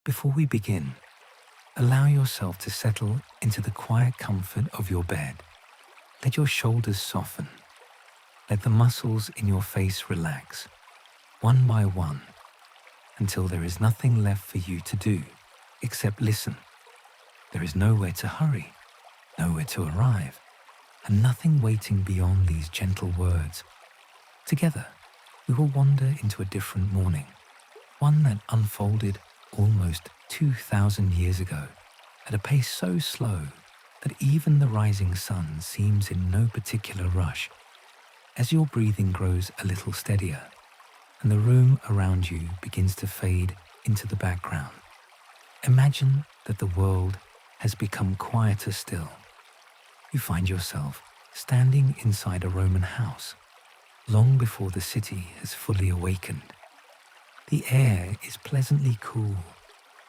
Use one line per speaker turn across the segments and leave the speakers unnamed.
Before we begin, allow yourself to settle into the quiet comfort of your bed. Let your shoulders soften. Let the muscles in your face relax, one by one, until there is nothing left for you to do except listen. There is nowhere to hurry, nowhere to arrive, and nothing waiting beyond these gentle words. Together, we will wander into a different morning, one that unfolded almost 2,000 years ago at a pace so slow that even the rising sun seems in no particular rush. As your breathing grows a little steadier and the room around you begins to fade into the background, imagine that the world has become quieter still. You find yourself standing inside a Roman house, long before the city has fully awakened. The air is pleasantly cool,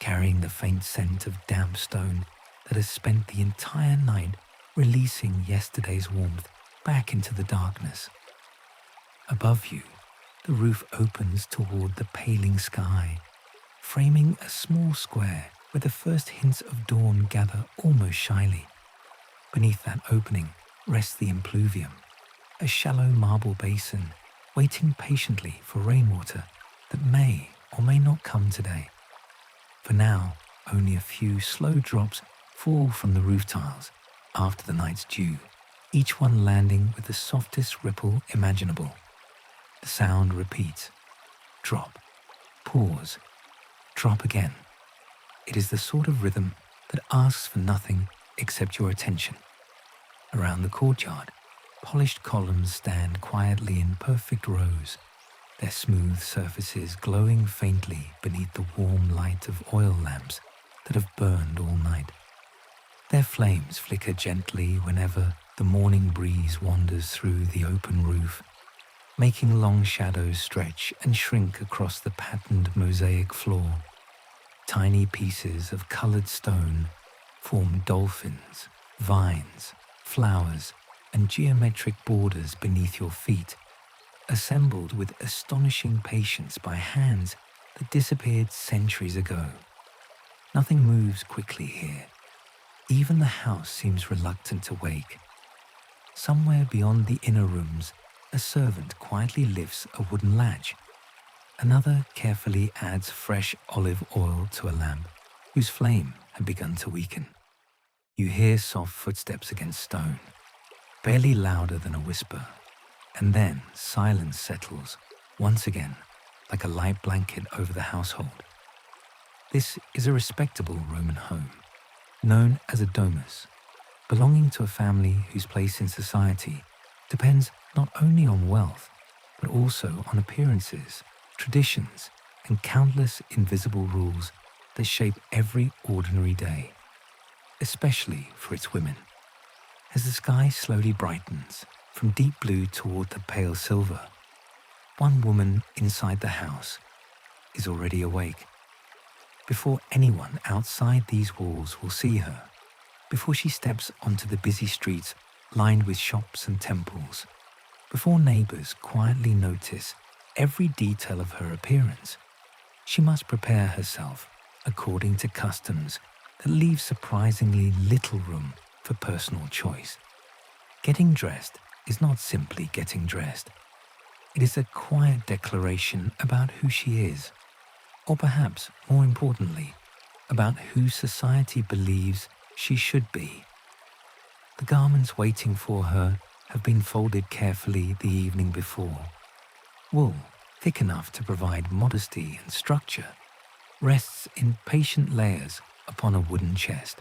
carrying the faint scent of damp stone that has spent the entire night releasing yesterday's warmth back into the darkness. Above you, the roof opens toward the paling sky, framing a small square where the first hints of dawn gather almost shyly. Beneath that opening rests the impluvium, a shallow marble basin waiting patiently for rainwater that may or may not come today. For now, only a few slow drops fall from the roof tiles after the night's dew, each one landing with the softest ripple imaginable. The sound repeats. Drop, pause, drop again. It is the sort of rhythm that asks for nothing except your attention. Around the courtyard, polished columns stand quietly in perfect rows, their smooth surfaces glowing faintly beneath the warm light of oil lamps that have burned all night. Their flames flicker gently whenever the morning breeze wanders through the open roof, making long shadows stretch and shrink across the patterned mosaic floor. Tiny pieces of colored stone form dolphins, vines, flowers, and geometric borders beneath your feet, assembled with astonishing patience by hands that disappeared centuries ago. Nothing moves quickly here. Even the house seems reluctant to wake. Somewhere beyond the inner rooms, a servant quietly lifts a wooden latch. Another carefully adds fresh olive oil to a lamp whose flame had begun to weaken. You hear soft footsteps against stone, barely louder than a whisper, and then silence settles once again like a light blanket over the household. This is a respectable Roman home, known as a domus, belonging to a family whose place in society depends not only on wealth, but also on appearances, traditions, and countless invisible rules that shape every ordinary day, especially for its women. As the sky slowly brightens from deep blue toward the pale silver, one woman inside the house is already awake. Before anyone outside these walls will see her, before she steps onto the busy streets lined with shops and temples, before neighbors quietly notice every detail of her appearance, she must prepare herself according to customs that leave surprisingly little room for personal choice. Getting dressed is not simply getting dressed. It is a quiet declaration about who she is, or perhaps more importantly, about who society believes she should be. The garments waiting for her have been folded carefully the evening before. Wool, thick enough to provide modesty and structure, rests in patient layers upon a wooden chest.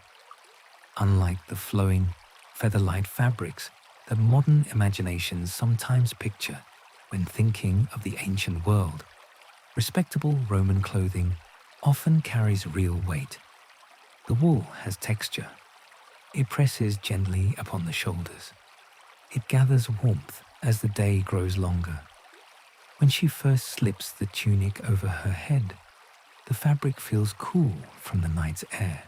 Unlike the flowing, feather-light fabrics that modern imaginations sometimes picture when thinking of the ancient world, respectable Roman clothing often carries real weight. The wool has texture. It presses gently upon the shoulders. It gathers warmth as the day grows longer. When she first slips the tunic over her head, the fabric feels cool from the night's air.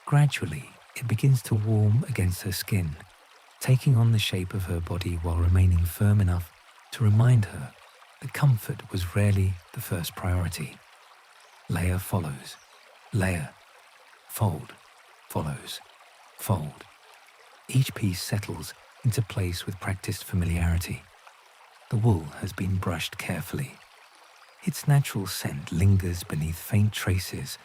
Gradually, it begins to warm against her skin, taking on the shape of her body while remaining firm enough to remind her that comfort was rarely the first priority. Layer follows, Layer, fold, follows, fold. Each piece settles into place with practiced familiarity. The wool has been brushed carefully. Its natural scent lingers beneath faint traces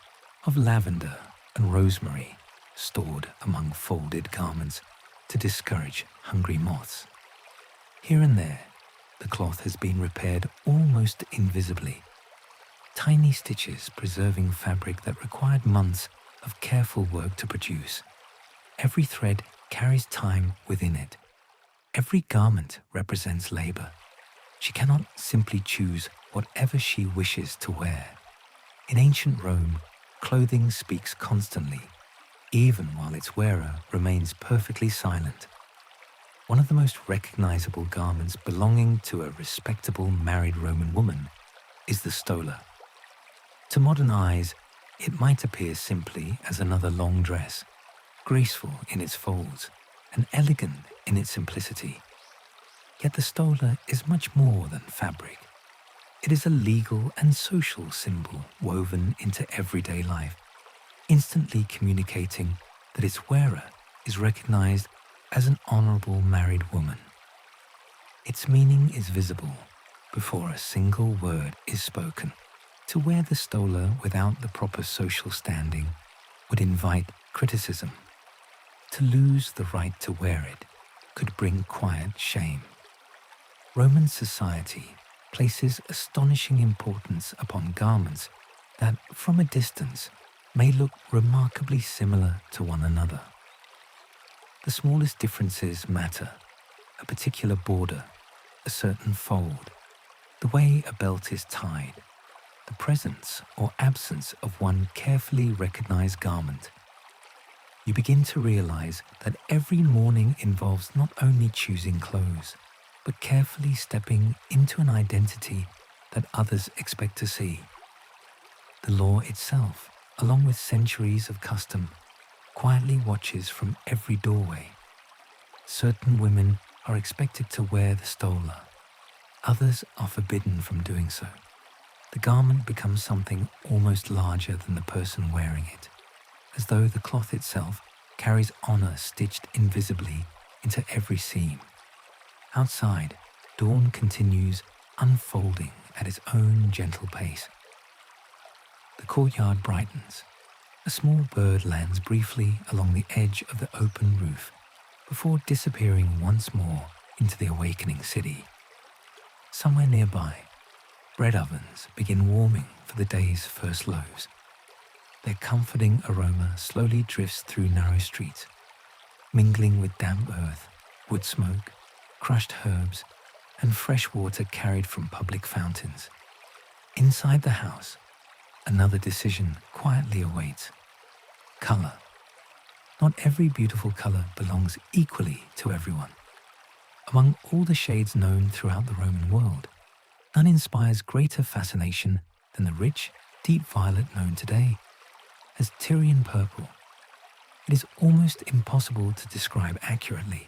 of lavender and rosemary stored among folded garments to discourage hungry moths. Here and there, the cloth has been repaired almost invisibly. Tiny stitches preserving fabric that required months of careful work to produce. Every thread carries time within it. Every garment represents labor. She cannot simply choose whatever she wishes to wear. In ancient Rome, clothing speaks constantly, even while its wearer remains perfectly silent. One of the most recognizable garments belonging to a respectable married Roman woman is the stola. To modern eyes, it might appear simply as another long dress, graceful in its folds and elegant in its simplicity. Yet the stola is much more than fabric. It is a legal and social symbol woven into everyday life, instantly communicating that its wearer is recognized as an honorable married woman. Its meaning is visible before a single word is spoken. To wear the stola without the proper social standing would invite criticism. To lose the right to wear it could bring quiet shame. Roman society places astonishing importance upon garments that, from a distance, may look remarkably similar to one another. The smallest differences matter: a particular border, a certain fold, the way a belt is tied, the presence or absence of one carefully recognized garment. You begin to realize that every morning involves not only choosing clothes, but carefully stepping into an identity that others expect to see. The law itself, along with centuries of custom, quietly watches from every doorway. Certain women are expected to wear the stola. Others are forbidden from doing so. The garment becomes something almost larger than the person wearing it, as though the cloth itself carries honor stitched invisibly into every seam. Outside, dawn continues unfolding at its own gentle pace. The courtyard brightens. A small bird lands briefly along the edge of the open roof before disappearing once more into the awakening city. Somewhere nearby, bread ovens begin warming for the day's first loaves. Their comforting aroma slowly drifts through narrow streets, mingling with damp earth, wood smoke, crushed herbs, and fresh water carried from public fountains. Inside the house, another decision quietly awaits: color. Not every beautiful color belongs equally to everyone. Among all the shades known throughout the Roman world, none inspires greater fascination than the rich, deep violet known today as Tyrian purple. It is almost impossible to describe accurately.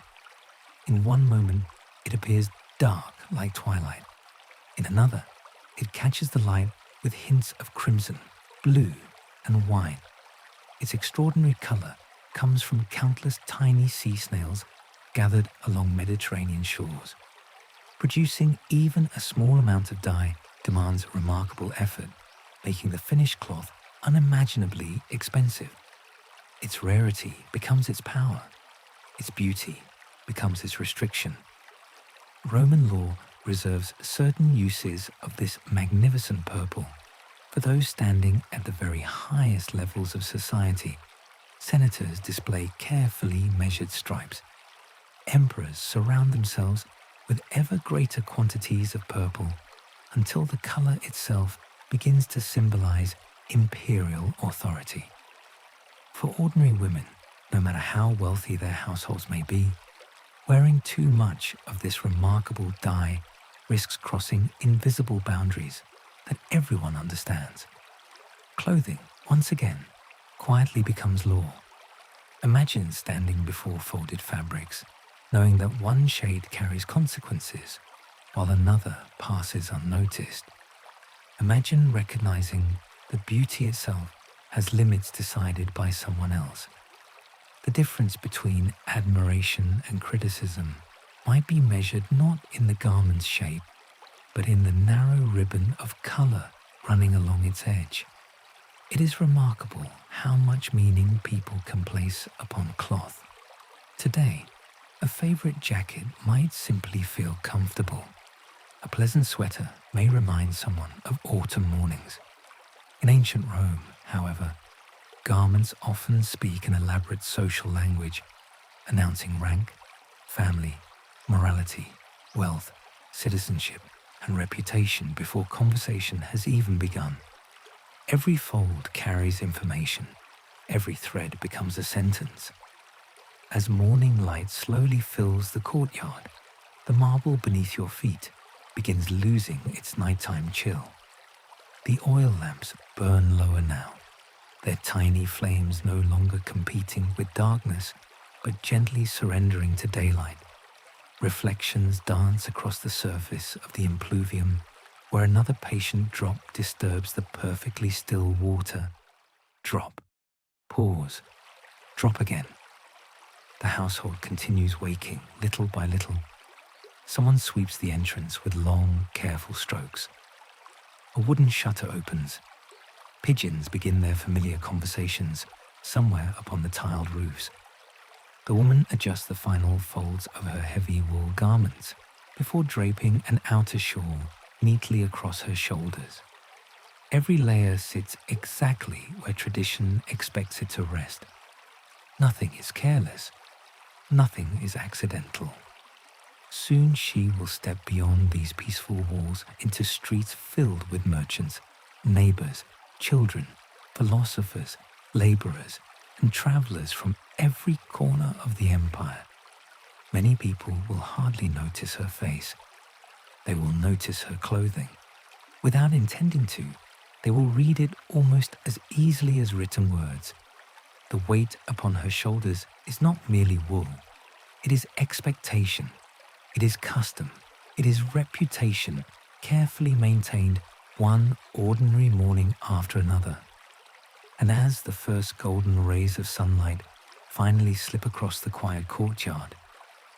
In one moment, it appears dark like twilight. In another, it catches the light with hints of crimson, blue, and wine. Its extraordinary color comes from countless tiny sea snails gathered along Mediterranean shores. Producing even a small amount of dye demands remarkable effort, making the finished cloth unimaginably expensive. Its rarity becomes its power. Its beauty becomes its restriction. Roman law reserves certain uses of this magnificent purple for those standing at the very highest levels of society. Senators display carefully measured stripes. Emperors surround themselves with ever greater quantities of purple until the color itself begins to symbolize imperial authority. For ordinary women, no matter how wealthy their households may be, wearing too much of this remarkable dye risks crossing invisible boundaries that everyone understands. Clothing, once again, quietly becomes law. Imagine standing before folded fabrics, knowing that one shade carries consequences while another passes unnoticed. Imagine recognizing that beauty itself has limits decided by someone else. The difference between admiration and criticism might be measured not in the garment's shape, but in the narrow ribbon of color running along its edge. It is remarkable how much meaning people can place upon cloth. Today, a favorite jacket might simply feel comfortable. A pleasant sweater may remind someone of autumn mornings. In ancient Rome, however, garments often speak an elaborate social language, announcing rank, family, morality, wealth, citizenship, and reputation before conversation has even begun. Every fold carries information. Every thread becomes a sentence. As morning light slowly fills the courtyard, the marble beneath your feet begins losing its nighttime chill. The oil lamps burn lower now, their tiny flames no longer competing with darkness, but gently surrendering to daylight. Reflections dance across the surface of the impluvium, where another patient drop disturbs the perfectly still water. Drop, pause, drop again. The household continues waking little by little. Someone sweeps the entrance with long, careful strokes. A wooden shutter opens. Pigeons begin their familiar conversations somewhere upon the tiled roofs. The woman adjusts the final folds of her heavy wool garments before draping an outer shawl neatly across her shoulders. Every layer sits exactly where tradition expects it to rest. Nothing is careless. Nothing is accidental. Soon she will step beyond these peaceful walls into streets filled with merchants, neighbors, children, philosophers, laborers, and travelers from every corner of the empire. Many people will hardly notice her face. They will notice her clothing. Without intending to, they will read it almost as easily as written words. The weight upon her shoulders is not merely wool. It is expectation. It is custom. It is reputation, carefully maintained one ordinary morning after another. And as the first golden rays of sunlight finally slip across the quiet courtyard,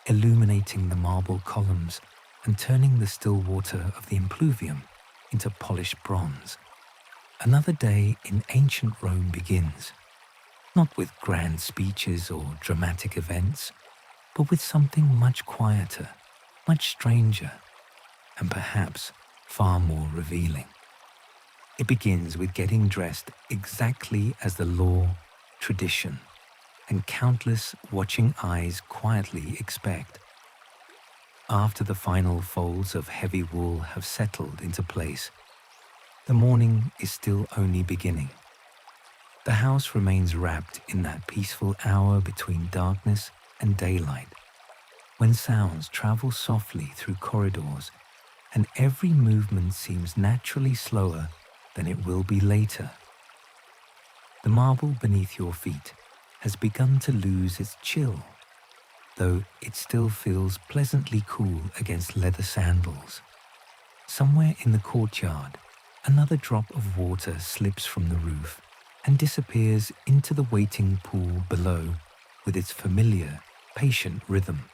illuminating the marble columns and turning the still water of the impluvium into polished bronze, another day in ancient Rome begins. Not with grand speeches or dramatic events, but with something much quieter, much stranger, and perhaps far more revealing. It begins with getting dressed exactly as the law, tradition, and countless watching eyes quietly expect. After the final folds of heavy wool have settled into place, the morning is still only beginning. The house remains wrapped in that peaceful hour between darkness and daylight, when sounds travel softly through corridors and every movement seems naturally slower than it will be later. The marble beneath your feet has begun to lose its chill, though it still feels pleasantly cool against leather sandals. Somewhere in the courtyard, another drop of water slips from the roof and disappears into the waiting pool below with its familiar, patient rhythm.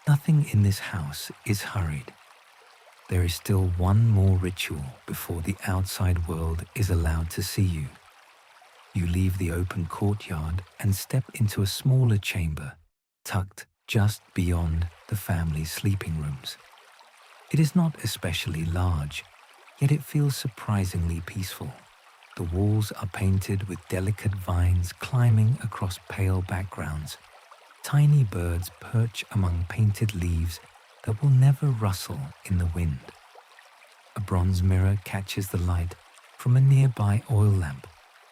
Nothing in this house is hurried. There is still one more ritual before the outside world is allowed to see you. You leave the open courtyard and step into a smaller chamber, tucked just beyond the family's sleeping rooms. It is not especially large, yet it feels surprisingly peaceful. The walls are painted with delicate vines climbing across pale backgrounds. Tiny birds perch among painted leaves that will never rustle in the wind. A bronze mirror catches the light from a nearby oil lamp,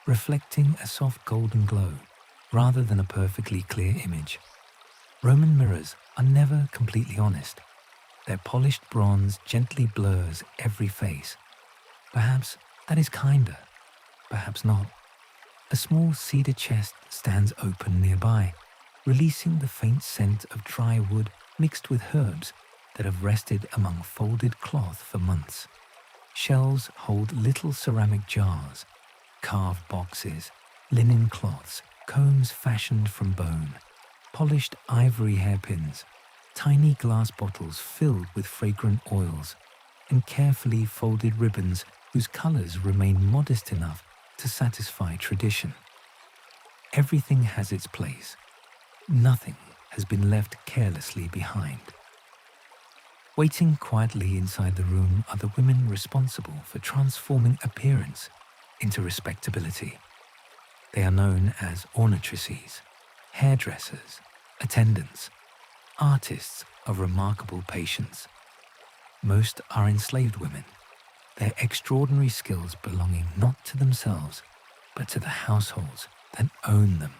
reflecting a soft golden glow rather than a perfectly clear image. Roman mirrors are never completely honest. Their polished bronze gently blurs every face. Perhaps that is kinder, perhaps not. A small cedar chest stands open nearby, releasing the faint scent of dry wood mixed with herbs that have rested among folded cloth for months. Shelves hold little ceramic jars, carved boxes, linen cloths, combs fashioned from bone, polished ivory hairpins, tiny glass bottles filled with fragrant oils, and carefully folded ribbons whose colors remain modest enough to satisfy tradition. Everything has its place. Nothing has been left carelessly behind. Waiting quietly inside the room are the women responsible for transforming appearance into respectability. They are known as ornatrices, hairdressers, attendants, artists of remarkable patience. Most are enslaved women, their extraordinary skills belonging not to themselves, but to the households that own them.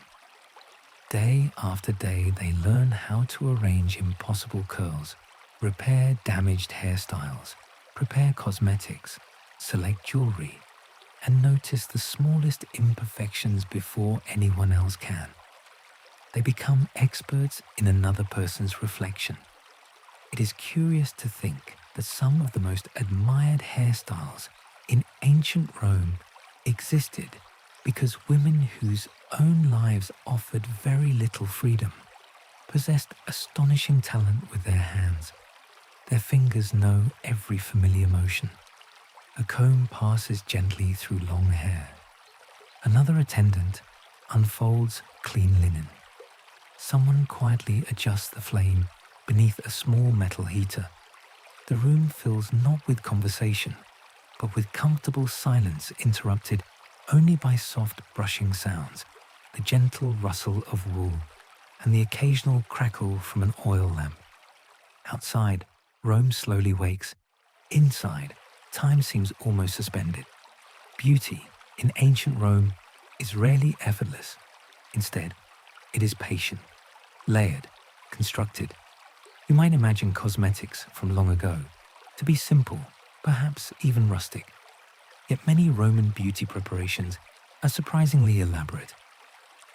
Day after day, they learn how to arrange impossible curls, repair damaged hairstyles, prepare cosmetics, select jewelry, and notice the smallest imperfections before anyone else can. They become experts in another person's reflection. It is curious to think that some of the most admired hairstyles in ancient Rome existed because women whose own lives offered very little freedom possessed astonishing talent with their hands. Their fingers know every familiar motion. A comb passes gently through long hair. Another attendant unfolds clean linen. Someone quietly adjusts the flame beneath a small metal heater. The room fills not with conversation, but with comfortable silence interrupted only by soft brushing sounds, the gentle rustle of wool, and the occasional crackle from an oil lamp. Outside, Rome slowly wakes. Inside, time seems almost suspended. Beauty in ancient Rome is rarely effortless. Instead, it is patient, layered, constructed. You might imagine cosmetics from long ago to be simple, perhaps even rustic. Yet many Roman beauty preparations are surprisingly elaborate.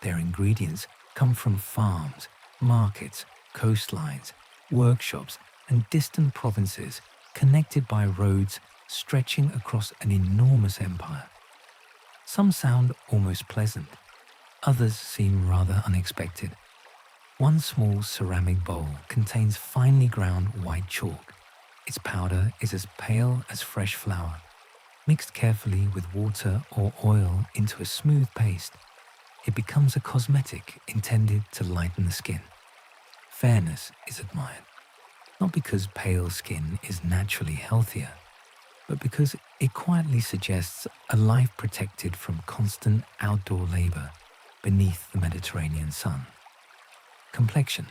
Their ingredients come from farms, markets, coastlines, workshops, and distant provinces connected by roads stretching across an enormous empire. Some sound almost pleasant, others seem rather unexpected. One small ceramic bowl contains finely ground white chalk. Its powder is as pale as fresh flour. Mixed carefully with water or oil into a smooth paste, it becomes a cosmetic intended to lighten the skin. Fairness is admired, not because pale skin is naturally healthier, but because it quietly suggests a life protected from constant outdoor labor beneath the Mediterranean sun. Complexion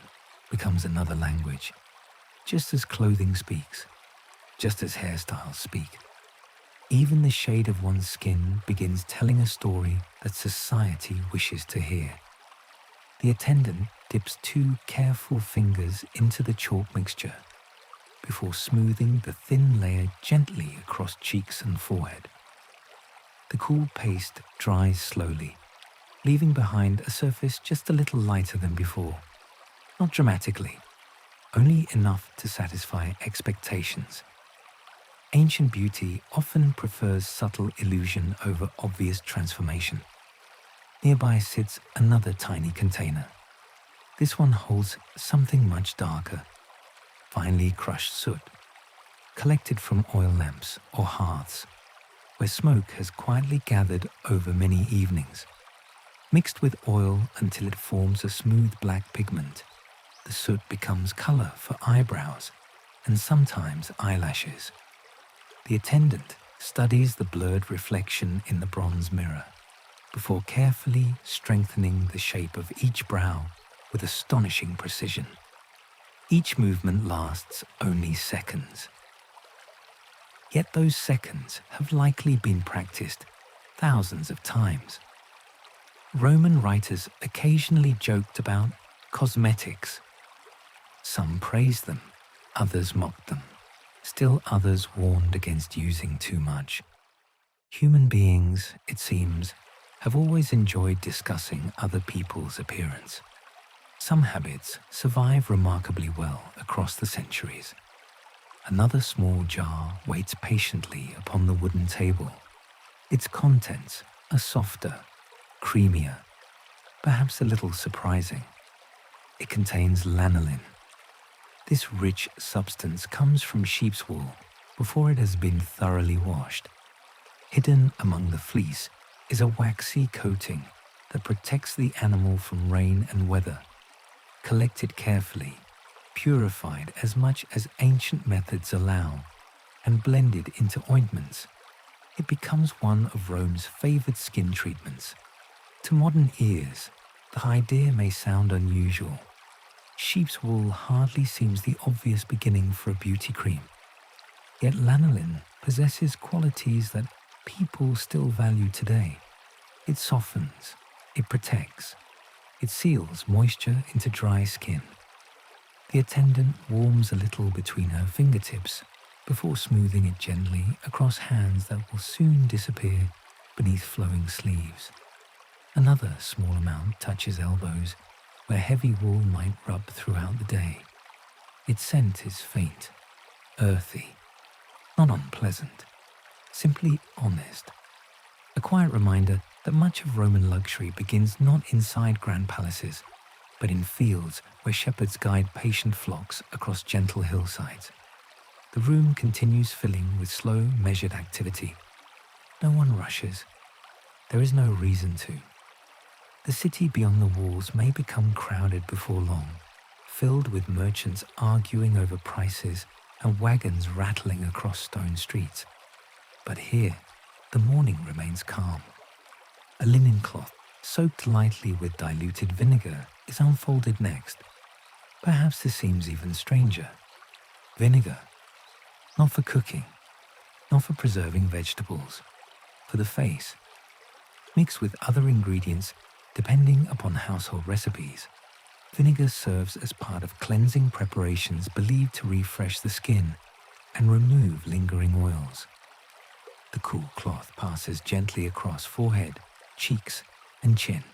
becomes another language, just as clothing speaks, just as hairstyles speak. Even the shade of one's skin begins telling a story that society wishes to hear. The attendant dips 2 careful fingers into the chalk mixture before smoothing the thin layer gently across cheeks and forehead. The cool paste dries slowly, leaving behind a surface just a little lighter than before. Not dramatically, only enough to satisfy expectations. Ancient beauty often prefers subtle illusion over obvious transformation. Nearby sits another tiny container. This one holds something much darker, finely crushed soot, collected from oil lamps or hearths, where smoke has quietly gathered over many evenings. Mixed with oil until it forms a smooth black pigment, the soot becomes color for eyebrows and sometimes eyelashes. The attendant studies the blurred reflection in the bronze mirror before carefully strengthening the shape of each brow with astonishing precision. Each movement lasts only seconds. Yet those seconds have likely been practiced thousands of times. Roman writers occasionally joked about cosmetics. Some praised them, others mocked them. Still others warned against using too much. Human beings, it seems, have always enjoyed discussing other people's appearance. Some habits survive remarkably well across the centuries. Another small jar waits patiently upon the wooden table. Its contents, a softer, creamier, perhaps a little surprising. It contains lanolin. This rich substance comes from sheep's wool before it has been thoroughly washed. Hidden among the fleece is a waxy coating that protects the animal from rain and weather. Collected carefully, purified as much as ancient methods allow, and blended into ointments, it becomes one of Rome's favored skin treatments. To modern ears, the idea may sound unusual. Sheep's wool hardly seems the obvious beginning for a beauty cream. Yet lanolin possesses qualities that people still value today. It softens, it protects, it seals moisture into dry skin. The attendant warms a little between her fingertips before smoothing it gently across hands that will soon disappear beneath flowing sleeves. Another small amount touches elbows where heavy wool might rub throughout the day. Its scent is faint, earthy, not unpleasant, simply honest. A quiet reminder that much of Roman luxury begins not inside grand palaces, but in fields where shepherds guide patient flocks across gentle hillsides. The room continues filling with slow, measured activity. No one rushes. There is no reason to. The city beyond the walls may become crowded before long, filled with merchants arguing over prices and wagons rattling across stone streets. But here, the morning remains calm. A linen cloth, soaked lightly with diluted vinegar, is unfolded next. Perhaps this seems even stranger. Vinegar, not for cooking, not for preserving vegetables, for the face. Mixed with other ingredients, depending upon household recipes, vinegar serves as part of cleansing preparations believed to refresh the skin and remove lingering oils. The cool cloth passes gently across forehead, cheeks, and chin.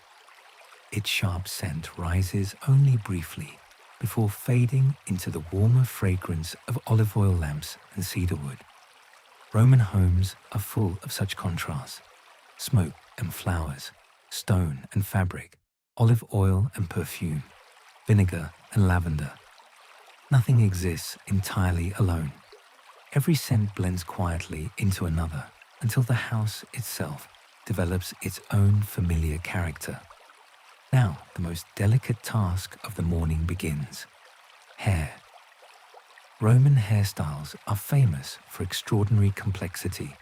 Its sharp scent rises only briefly before fading into the warmer fragrance of olive oil lamps and cedarwood. Roman homes are full of such contrasts: smoke and flowers, stone and fabric, olive oil and perfume, vinegar and lavender. Nothing exists entirely alone. Every scent blends quietly into another until the house itself develops its own familiar character. Now, the most delicate task of the morning begins: hair. Roman hairstyles are famous for extraordinary complexity,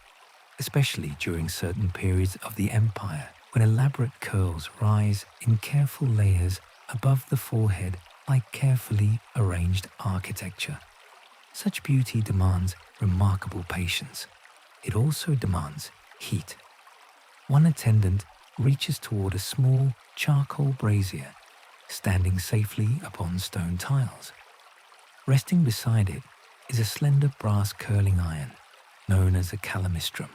especially during certain periods of the empire when elaborate curls rise in careful layers above the forehead like carefully arranged architecture. Such beauty demands remarkable patience. It also demands heat. One attendant reaches toward a small charcoal brazier, standing safely upon stone tiles. Resting beside it is a slender brass curling iron, known as a calamistrum.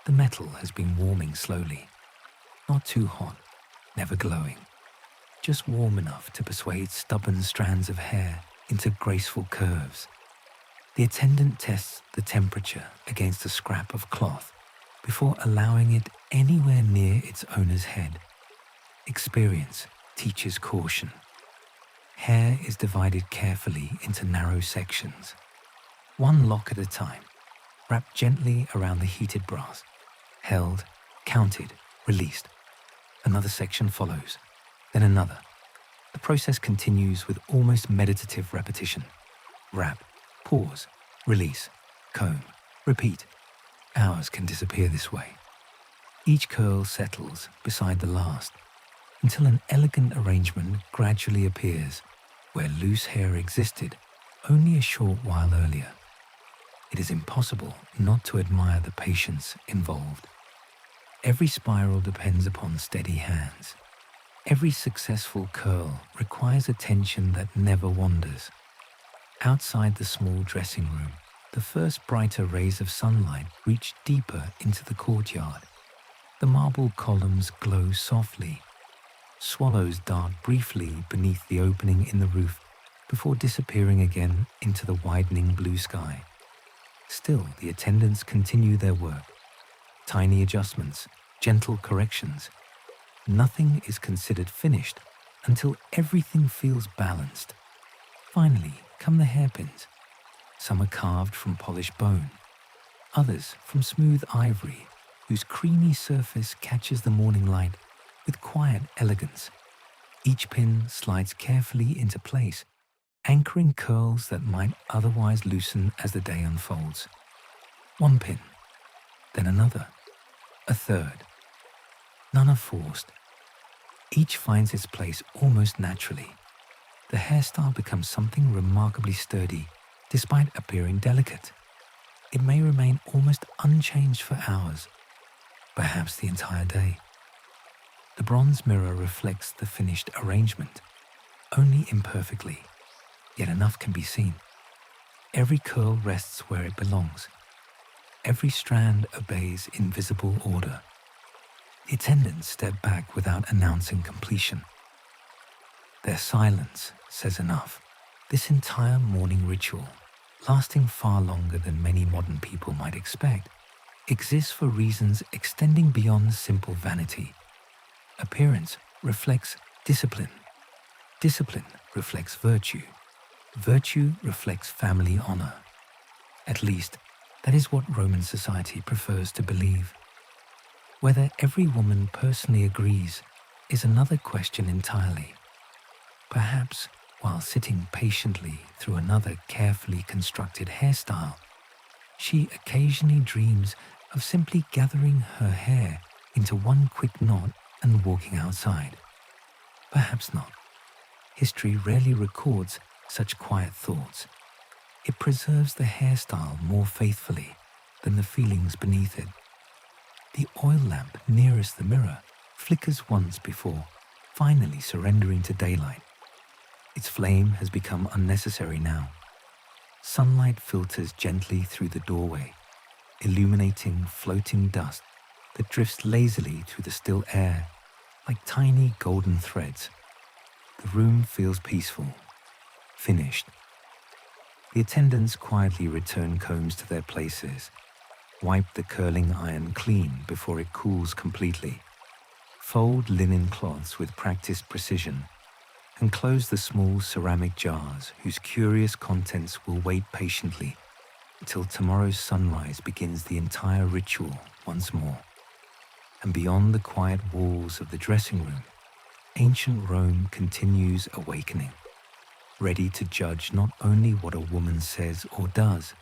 The metal has been warming slowly, not too hot, never glowing, just warm enough to persuade stubborn strands of hair into graceful curves. The attendant tests the temperature against a scrap of cloth before allowing it anywhere near its owner's head. Experience teaches caution. Hair is divided carefully into narrow sections, one lock at a time, wrapped gently around the heated brass, held, counted, released. Another section follows, then another. The process continues with almost meditative repetition. Wrap, pause, release, comb, repeat. Hours can disappear this way. Each curl settles beside the last until an elegant arrangement gradually appears where loose hair existed only a short while earlier. It is impossible not to admire the patience involved. Every spiral depends upon steady hands. Every successful curl requires attention that never wanders. Outside the small dressing room, the first brighter rays of sunlight reach deeper into the courtyard. The marble columns glow softly. Swallows dart briefly beneath the opening in the roof before disappearing again into the widening blue sky. Still, the attendants continue their work. Tiny adjustments, gentle corrections. Nothing is considered finished until everything feels balanced. Finally come the hairpins. Some are carved from polished bone, others from smooth ivory, whose creamy surface catches the morning light with quiet elegance. Each pin slides carefully into place, anchoring curls that might otherwise loosen as the day unfolds. One pin, then another, a third. None are forced. Each finds its place almost naturally. The hairstyle becomes something remarkably sturdy, despite appearing delicate. It may remain almost unchanged for hours, perhaps the entire day. The bronze mirror reflects the finished arrangement, only imperfectly, yet enough can be seen. Every curl rests where it belongs. Every strand obeys invisible order. The attendants step back without announcing completion. Their silence says enough. This entire morning ritual, lasting far longer than many modern people might expect, exists for reasons extending beyond simple vanity. Appearance reflects discipline. Discipline reflects virtue. Virtue reflects family honor. At least, that is what Roman society prefers to believe. Whether every woman personally agrees is another question entirely. Perhaps, while sitting patiently through another carefully constructed hairstyle, she occasionally dreams of simply gathering her hair into one quick knot and walking outside. Perhaps not. History rarely records such quiet thoughts. It preserves the hairstyle more faithfully than the feelings beneath it. The oil lamp nearest the mirror flickers once before finally surrendering to daylight. Its flame has become unnecessary now. Sunlight filters gently through the doorway, illuminating floating dust that drifts lazily through the still air like tiny golden threads. The room feels peaceful, finished. The attendants quietly return combs to their places, wipe the curling iron clean before it cools completely, fold linen cloths with practiced precision, and close the small ceramic jars whose curious contents will wait patiently until tomorrow's sunrise begins the entire ritual once more. And beyond the quiet walls of the dressing room, ancient Rome continues awakening, ready to judge not only what a woman says or does,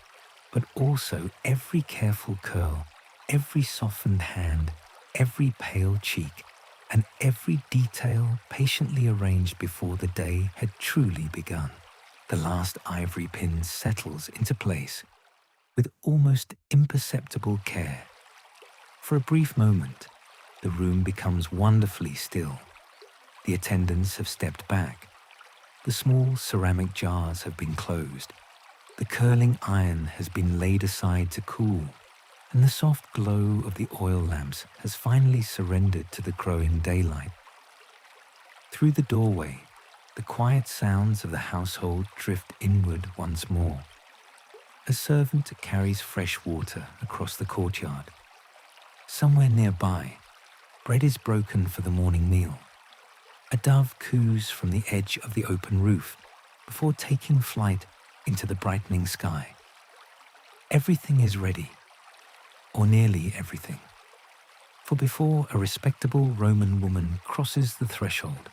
but also every careful curl, every softened hand, every pale cheek, and every detail patiently arranged before the day had truly begun. The last ivory pin settles into place with almost imperceptible care. For a brief moment, the room becomes wonderfully still. The attendants have stepped back. The small ceramic jars have been closed. The curling iron has been laid aside to cool, and the soft glow of the oil lamps has finally surrendered to the growing daylight. Through the doorway, the quiet sounds of the household drift inward once more. A servant carries fresh water across the courtyard. Somewhere nearby, bread is broken for the morning meal. A dove coos from the edge of the open roof before taking flight into the brightening sky. Everything is ready, or nearly everything. For before a respectable Roman woman crosses the threshold,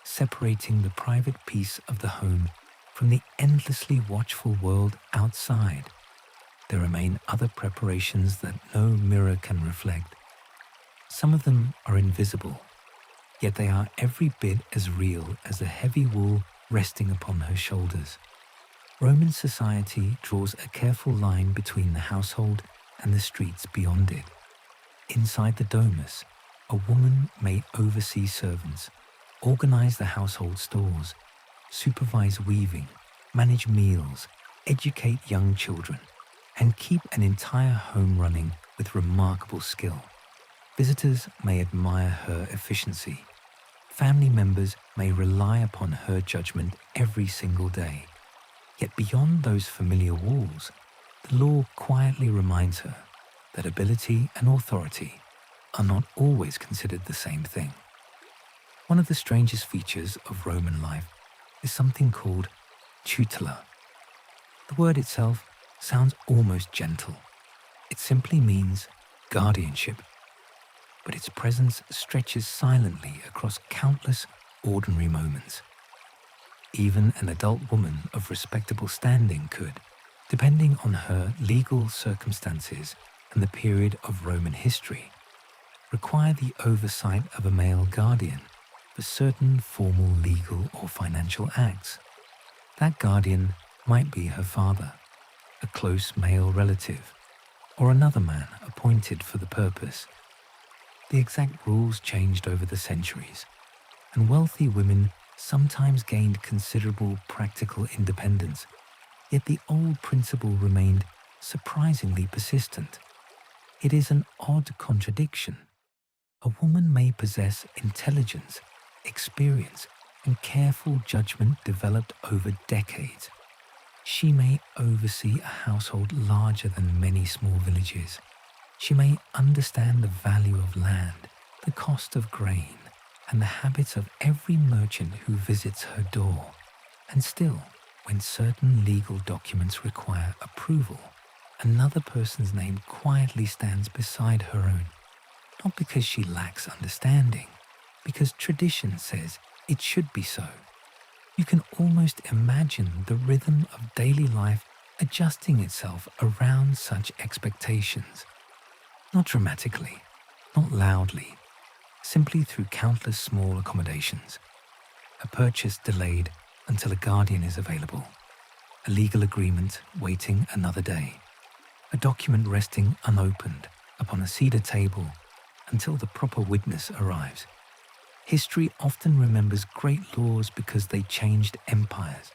separating the private peace of the home from the endlessly watchful world outside, there remain other preparations that no mirror can reflect. Some of them are invisible, yet they are every bit as real as the heavy wool resting upon her shoulders. Roman society draws a careful line between the household and the streets beyond it. Inside the domus, a woman may oversee servants, organize the household stores, supervise weaving, manage meals, educate young children, and keep an entire home running with remarkable skill. Visitors may admire her efficiency. Family members may rely upon her judgment every single day. Yet beyond those familiar walls, the law quietly reminds her that ability and authority are not always considered the same thing. One of the strangest features of Roman life is something called tutela. The word itself sounds almost gentle. It simply means guardianship, but its presence stretches silently across countless ordinary moments. Even an adult woman of respectable standing could, depending on her legal circumstances and the period of Roman history, require the oversight of a male guardian for certain formal legal or financial acts. That guardian might be her father, a close male relative, or another man appointed for the purpose. The exact rules changed over the centuries, and wealthy women sometimes gained considerable practical independence, yet the old principle remained surprisingly persistent. It is an odd contradiction. A woman may possess intelligence, experience, and careful judgment developed over decades. She may oversee a household larger than many small villages. She may understand the value of land, the cost of grain, and the habits of every merchant who visits her door. And still, when certain legal documents require approval, another person's name quietly stands beside her own, not because she lacks understanding, because tradition says it should be so. You can almost imagine the rhythm of daily life adjusting itself around such expectations. Not dramatically, not loudly, simply through countless small accommodations. A purchase delayed until a guardian is available. A legal agreement waiting another day. A document resting unopened upon a cedar table until the proper witness arrives. History often remembers great laws because they changed empires.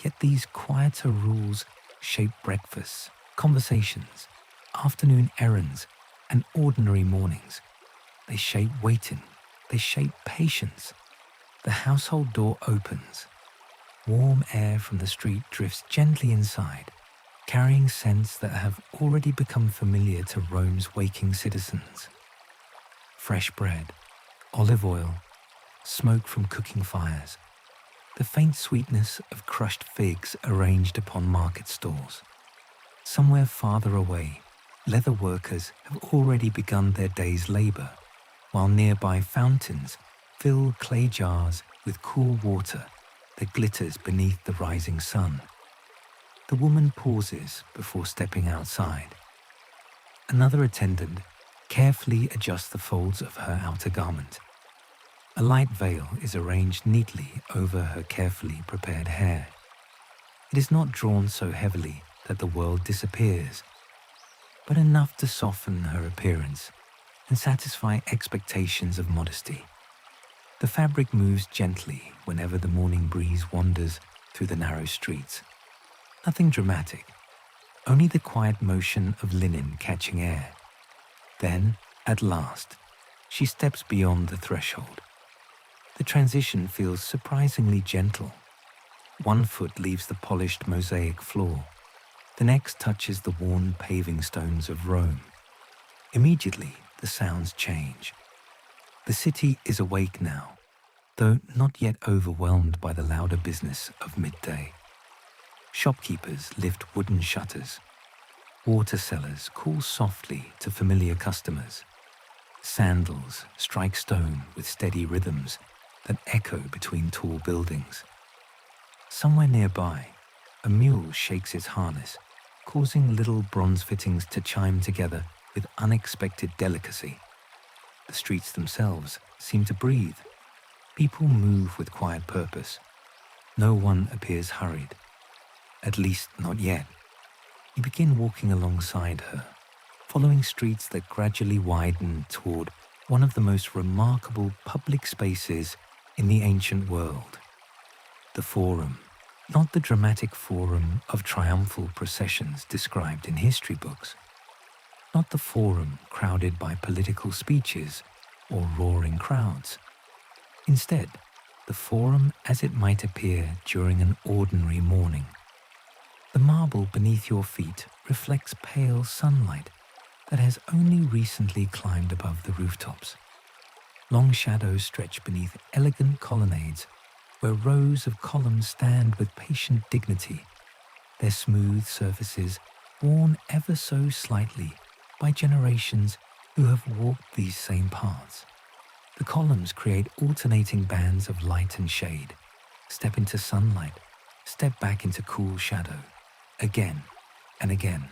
Yet these quieter rules shape breakfasts, conversations, afternoon errands, and ordinary mornings. They shape waiting. They shape patience. The household door opens. Warm air from the street drifts gently inside, carrying scents that have already become familiar to Rome's waking citizens. Fresh bread, olive oil, smoke from cooking fires, the faint sweetness of crushed figs arranged upon market stalls. Somewhere farther away, leather workers have already begun their day's labor, while nearby fountains fill clay jars with cool water that glitters beneath the rising sun. The woman pauses before stepping outside. Another attendant carefully adjusts the folds of her outer garment. A light veil is arranged neatly over her carefully prepared hair. It is not drawn so heavily that the world disappears, but enough to soften her appearance and satisfy expectations of modesty. The fabric moves gently whenever the morning breeze wanders through the narrow streets. Nothing dramatic, only the quiet motion of linen catching air. Then, at last, she steps beyond the threshold. The transition feels surprisingly gentle. One foot leaves the polished mosaic floor. The next touches the worn paving stones of Rome. Immediately, the sounds change. The city is awake now, though not yet overwhelmed by the louder business of midday. Shopkeepers lift wooden shutters. Water sellers call softly to familiar customers. Sandals strike stone with steady rhythms that echo between tall buildings. Somewhere nearby, a mule shakes its harness, causing little bronze fittings to chime together with unexpected delicacy. The streets themselves seem to breathe. People move with quiet purpose. No one appears hurried. At least not yet. You begin walking alongside her, following streets that gradually widen toward one of the most remarkable public spaces in the ancient world. The Forum, not the dramatic forum of triumphal processions described in history books. Not the Forum crowded by political speeches or roaring crowds. Instead, the Forum as it might appear during an ordinary morning. The marble beneath your feet reflects pale sunlight, that has only recently climbed above the rooftops. Long shadows stretch beneath elegant colonnades where rows of columns stand with patient dignity, their smooth surfaces worn ever so slightly by generations who have walked these same paths. The columns create alternating bands of light and shade. Step into sunlight, step back into cool shadow, again and again.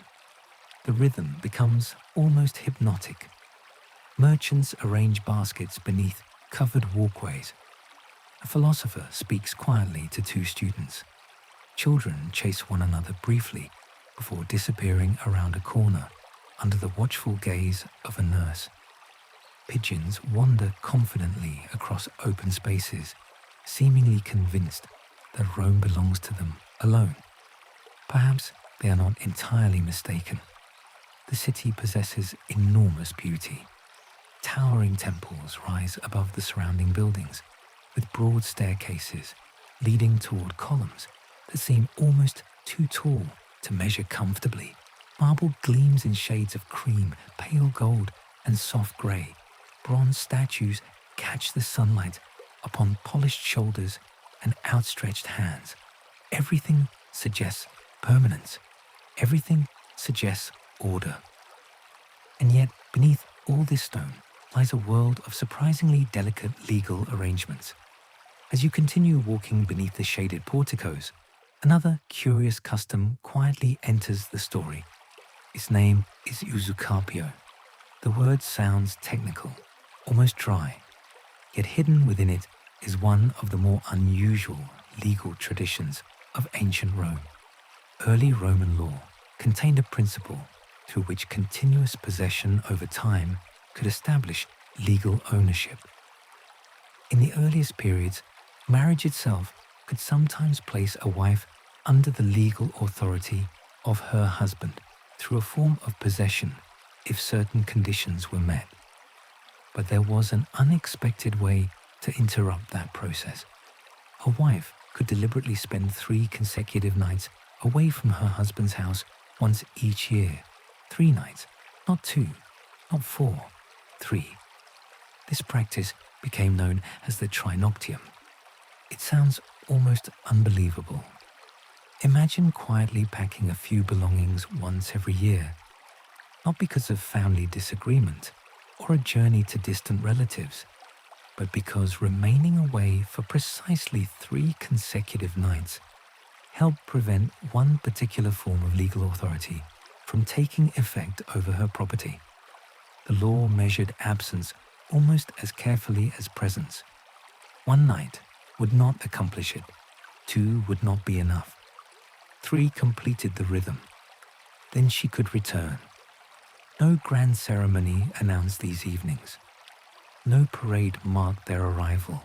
The rhythm becomes almost hypnotic. Merchants arrange baskets beneath covered walkways. A philosopher speaks quietly to two students. Children chase one another briefly before disappearing around a corner under the watchful gaze of a nurse. Pigeons wander confidently across open spaces, seemingly convinced that Rome belongs to them alone. Perhaps they are not entirely mistaken. The city possesses enormous beauty. Towering temples rise above the surrounding buildings, with broad staircases leading toward columns that seem almost too tall to measure comfortably. Marble gleams in shades of cream, pale gold, and soft grey. Bronze statues catch the sunlight upon polished shoulders and outstretched hands. Everything suggests permanence. Everything suggests order. And yet, beneath all this stone lies a world of surprisingly delicate legal arrangements. As you continue walking beneath the shaded porticos, another curious custom quietly enters the story. Its name is usucapio. The word sounds technical, almost dry, yet hidden within it is one of the more unusual legal traditions of ancient Rome. Early Roman law contained a principle through which continuous possession over time could establish legal ownership. In the earliest periods, marriage itself could sometimes place a wife under the legal authority of her husband through a form of possession if certain conditions were met. But there was an unexpected way to interrupt that process. A wife could deliberately spend 3 consecutive nights away from her husband's house once each year. 3 nights, not 2, not 4, 3. This practice became known as the trinoctium. It sounds almost unbelievable. Imagine quietly packing a few belongings once every year, not because of family disagreement or a journey to distant relatives, but because remaining away for precisely 3 consecutive nights helped prevent one particular form of legal authority from taking effect over her property. The law measured absence almost as carefully as presence. 1 night would not accomplish it. 2 would not be enough. 3 completed the rhythm. Then she could return. No grand ceremony announced these evenings. No parade marked their arrival.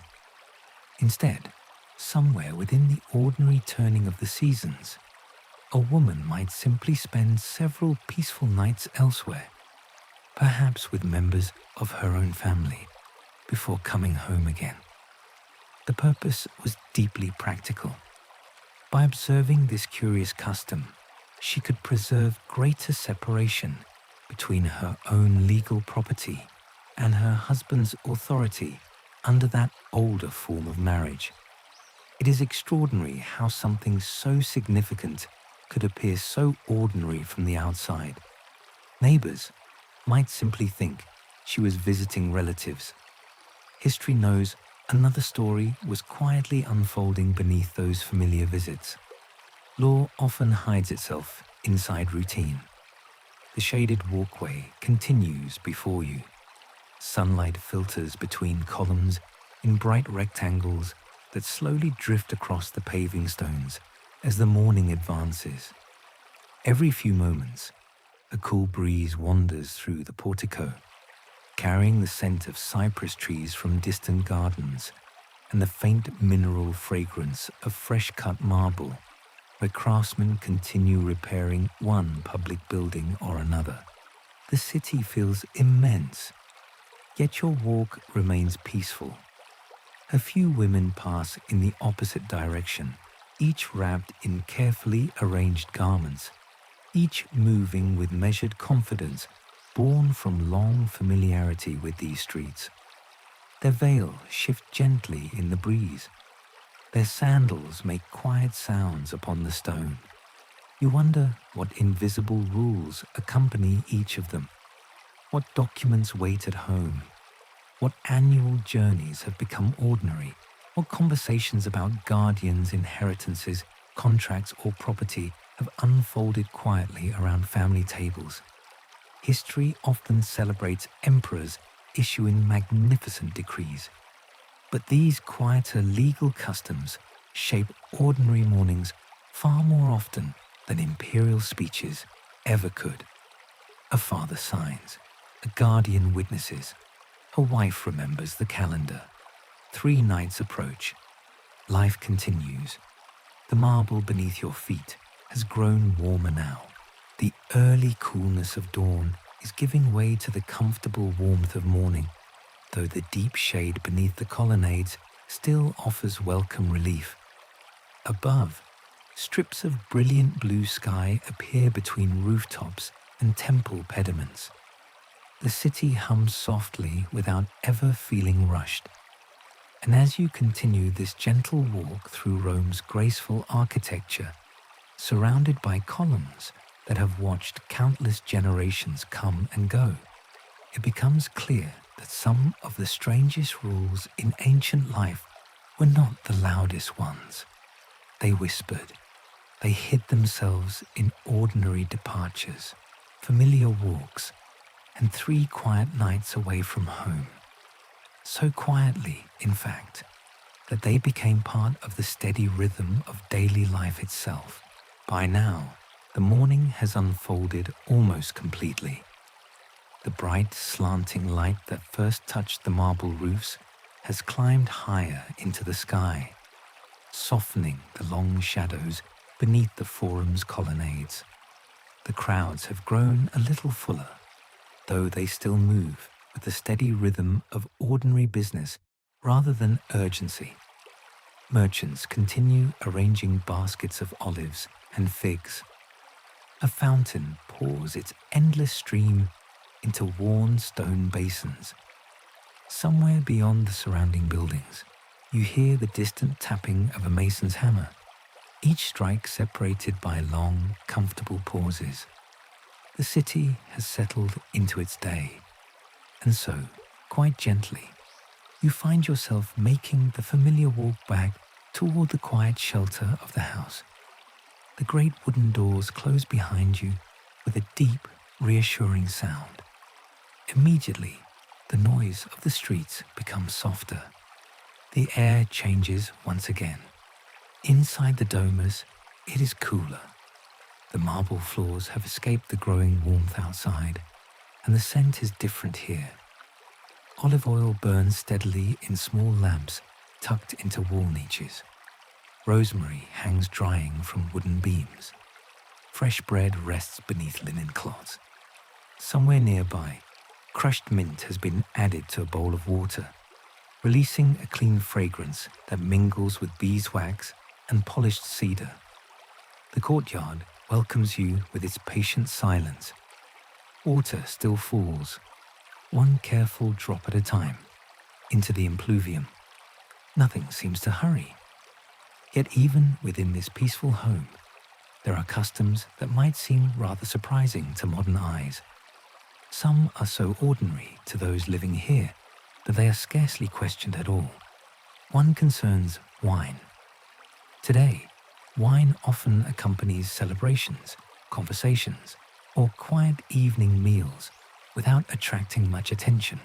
Instead, somewhere within the ordinary turning of the seasons, a woman might simply spend several peaceful nights elsewhere, perhaps with members of her own family, before coming home again. The purpose was deeply practical. By observing this curious custom, she could preserve greater separation between her own legal property and her husband's authority under that older form of marriage. It is extraordinary how something so significant could appear so ordinary from the outside. Neighbors might simply think she was visiting relatives. History knows another story was quietly unfolding beneath those familiar visits. Law often hides itself inside routine. The shaded walkway continues before you. Sunlight filters between columns in bright rectangles that slowly drift across the paving stones as the morning advances. Every few moments, a cool breeze wanders through the portico, carrying the scent of cypress trees from distant gardens and the faint mineral fragrance of fresh-cut marble, where craftsmen continue repairing one public building or another. The city feels immense, yet your walk remains peaceful. A few women pass in the opposite direction, each wrapped in carefully arranged garments, each moving with measured confidence born from long familiarity with these streets. Their veils shift gently in the breeze. Their sandals make quiet sounds upon the stone. You wonder what invisible rules accompany each of them, what documents wait at home, what annual journeys have become ordinary, what conversations about guardians, inheritances, contracts, or property have unfolded quietly around family tables. History often celebrates emperors issuing magnificent decrees, but these quieter legal customs shape ordinary mornings far more often than imperial speeches ever could. A father signs, a guardian witnesses, a wife remembers the calendar. 3 nights approach. Life continues. The marble beneath your feet has grown warmer now. The early coolness of dawn is giving way to the comfortable warmth of morning, though the deep shade beneath the colonnades still offers welcome relief. Above, strips of brilliant blue sky appear between rooftops and temple pediments. The city hums softly without ever feeling rushed. And as you continue this gentle walk through Rome's graceful architecture, surrounded by columns that have watched countless generations come and go, it becomes clear that some of the strangest rules in ancient life were not the loudest ones. They whispered. They hid themselves in ordinary departures, familiar walks, and 3 quiet nights away from home. So quietly, in fact, that they became part of the steady rhythm of daily life itself. By now, the morning has unfolded almost completely. The bright, slanting light that first touched the marble roofs has climbed higher into the sky, softening the long shadows beneath the forum's colonnades. The crowds have grown a little fuller, though they still move with the steady rhythm of ordinary business rather than urgency. Merchants continue arranging baskets of olives and figs. A fountain pours its endless stream into worn stone basins. Somewhere beyond the surrounding buildings, you hear the distant tapping of a mason's hammer, each strike separated by long, comfortable pauses. The city has settled into its day, and so, quite gently, you find yourself making the familiar walk back toward the quiet shelter of the house. The great wooden doors close behind you with a deep, reassuring sound. Immediately, the noise of the streets becomes softer. The air changes once again. Inside the domes, it is cooler. The marble floors have escaped the growing warmth outside, and the scent is different here. Olive oil burns steadily in small lamps tucked into wall niches. Rosemary hangs drying from wooden beams. Fresh bread rests beneath linen cloths. Somewhere nearby, crushed mint has been added to a bowl of water, releasing a clean fragrance that mingles with beeswax and polished cedar. The courtyard welcomes you with its patient silence. Water still falls, one careful drop at a time, into the impluvium. Nothing seems to hurry. Yet even within this peaceful home, there are customs that might seem rather surprising to modern eyes. Some are so ordinary to those living here that they are scarcely questioned at all. One concerns wine. Today, wine often accompanies celebrations, conversations, or quiet evening meals without attracting much attention.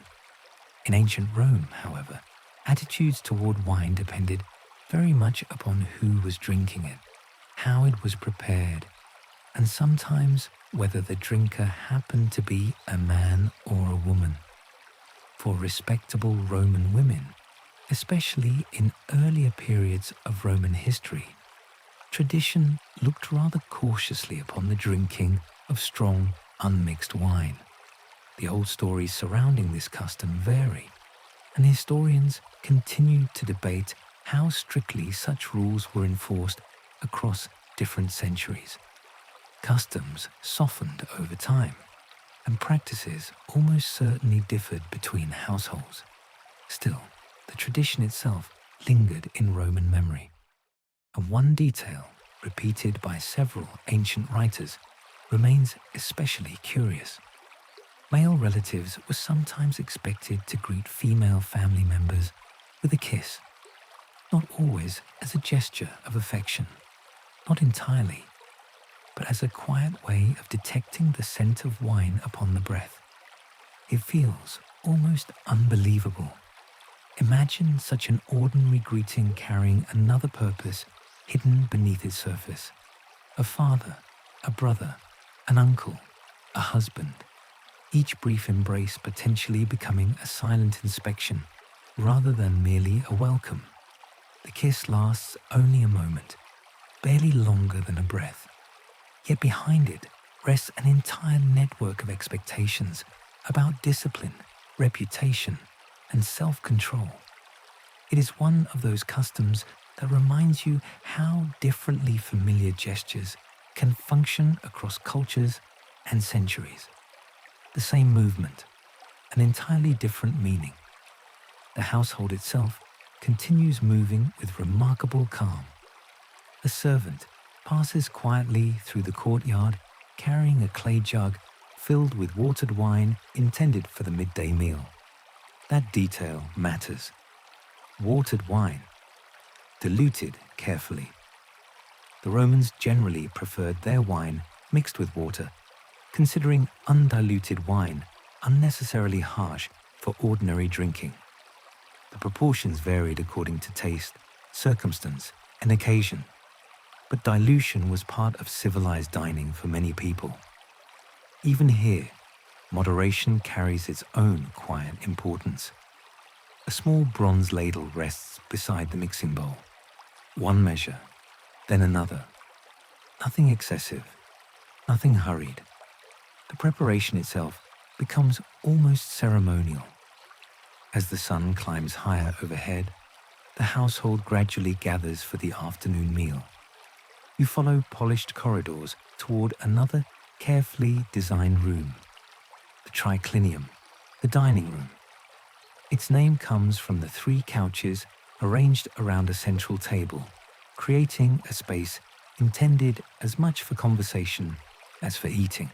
In ancient Rome, however, attitudes toward wine depended very much upon who was drinking it, how it was prepared, and sometimes whether the drinker happened to be a man or a woman. For respectable Roman women, especially in earlier periods of Roman history, tradition looked rather cautiously upon the drinking of strong, unmixed wine. The old stories surrounding this custom vary, and historians continue to debate how strictly such rules were enforced across different centuries. Customs softened over time. and practices almost certainly differed between households. Still, the tradition itself lingered in Roman memory, and one detail, repeated by several ancient writers, remains especially curious. Male relatives were sometimes expected to greet female family members with a kiss, not always as a gesture of affection, not entirely, but as a quiet way of detecting the scent of wine upon the breath. It feels almost unbelievable. Imagine such an ordinary greeting carrying another purpose hidden beneath its surface. A father, a brother, an uncle, a husband, each brief embrace potentially becoming a silent inspection rather than merely a welcome. The kiss lasts only a moment, barely longer than a breath. Yet behind it rests an entire network of expectations about discipline, reputation, and self-control. It is one of those customs that reminds you how differently familiar gestures can function across cultures and centuries. The same movement, an entirely different meaning. The household itself continues moving with remarkable calm. A servant passes quietly through the courtyard carrying a clay jug filled with watered wine intended for the midday meal. That detail matters. Watered wine, diluted carefully. The Romans generally preferred their wine mixed with water, considering undiluted wine unnecessarily harsh for ordinary drinking. The proportions varied according to taste, circumstance, and occasion, but dilution was part of civilized dining for many people. Even here, moderation carries its own quiet importance. A small bronze ladle rests beside the mixing bowl. One measure, then another. Nothing excessive, nothing hurried. The preparation itself becomes almost ceremonial. As the sun climbs higher overhead, the household gradually gathers for the afternoon meal. You follow polished corridors toward another carefully designed room, the triclinium, the dining room. Its name comes from the 3 couches arranged around a central table, creating a space intended as much for conversation as for eating.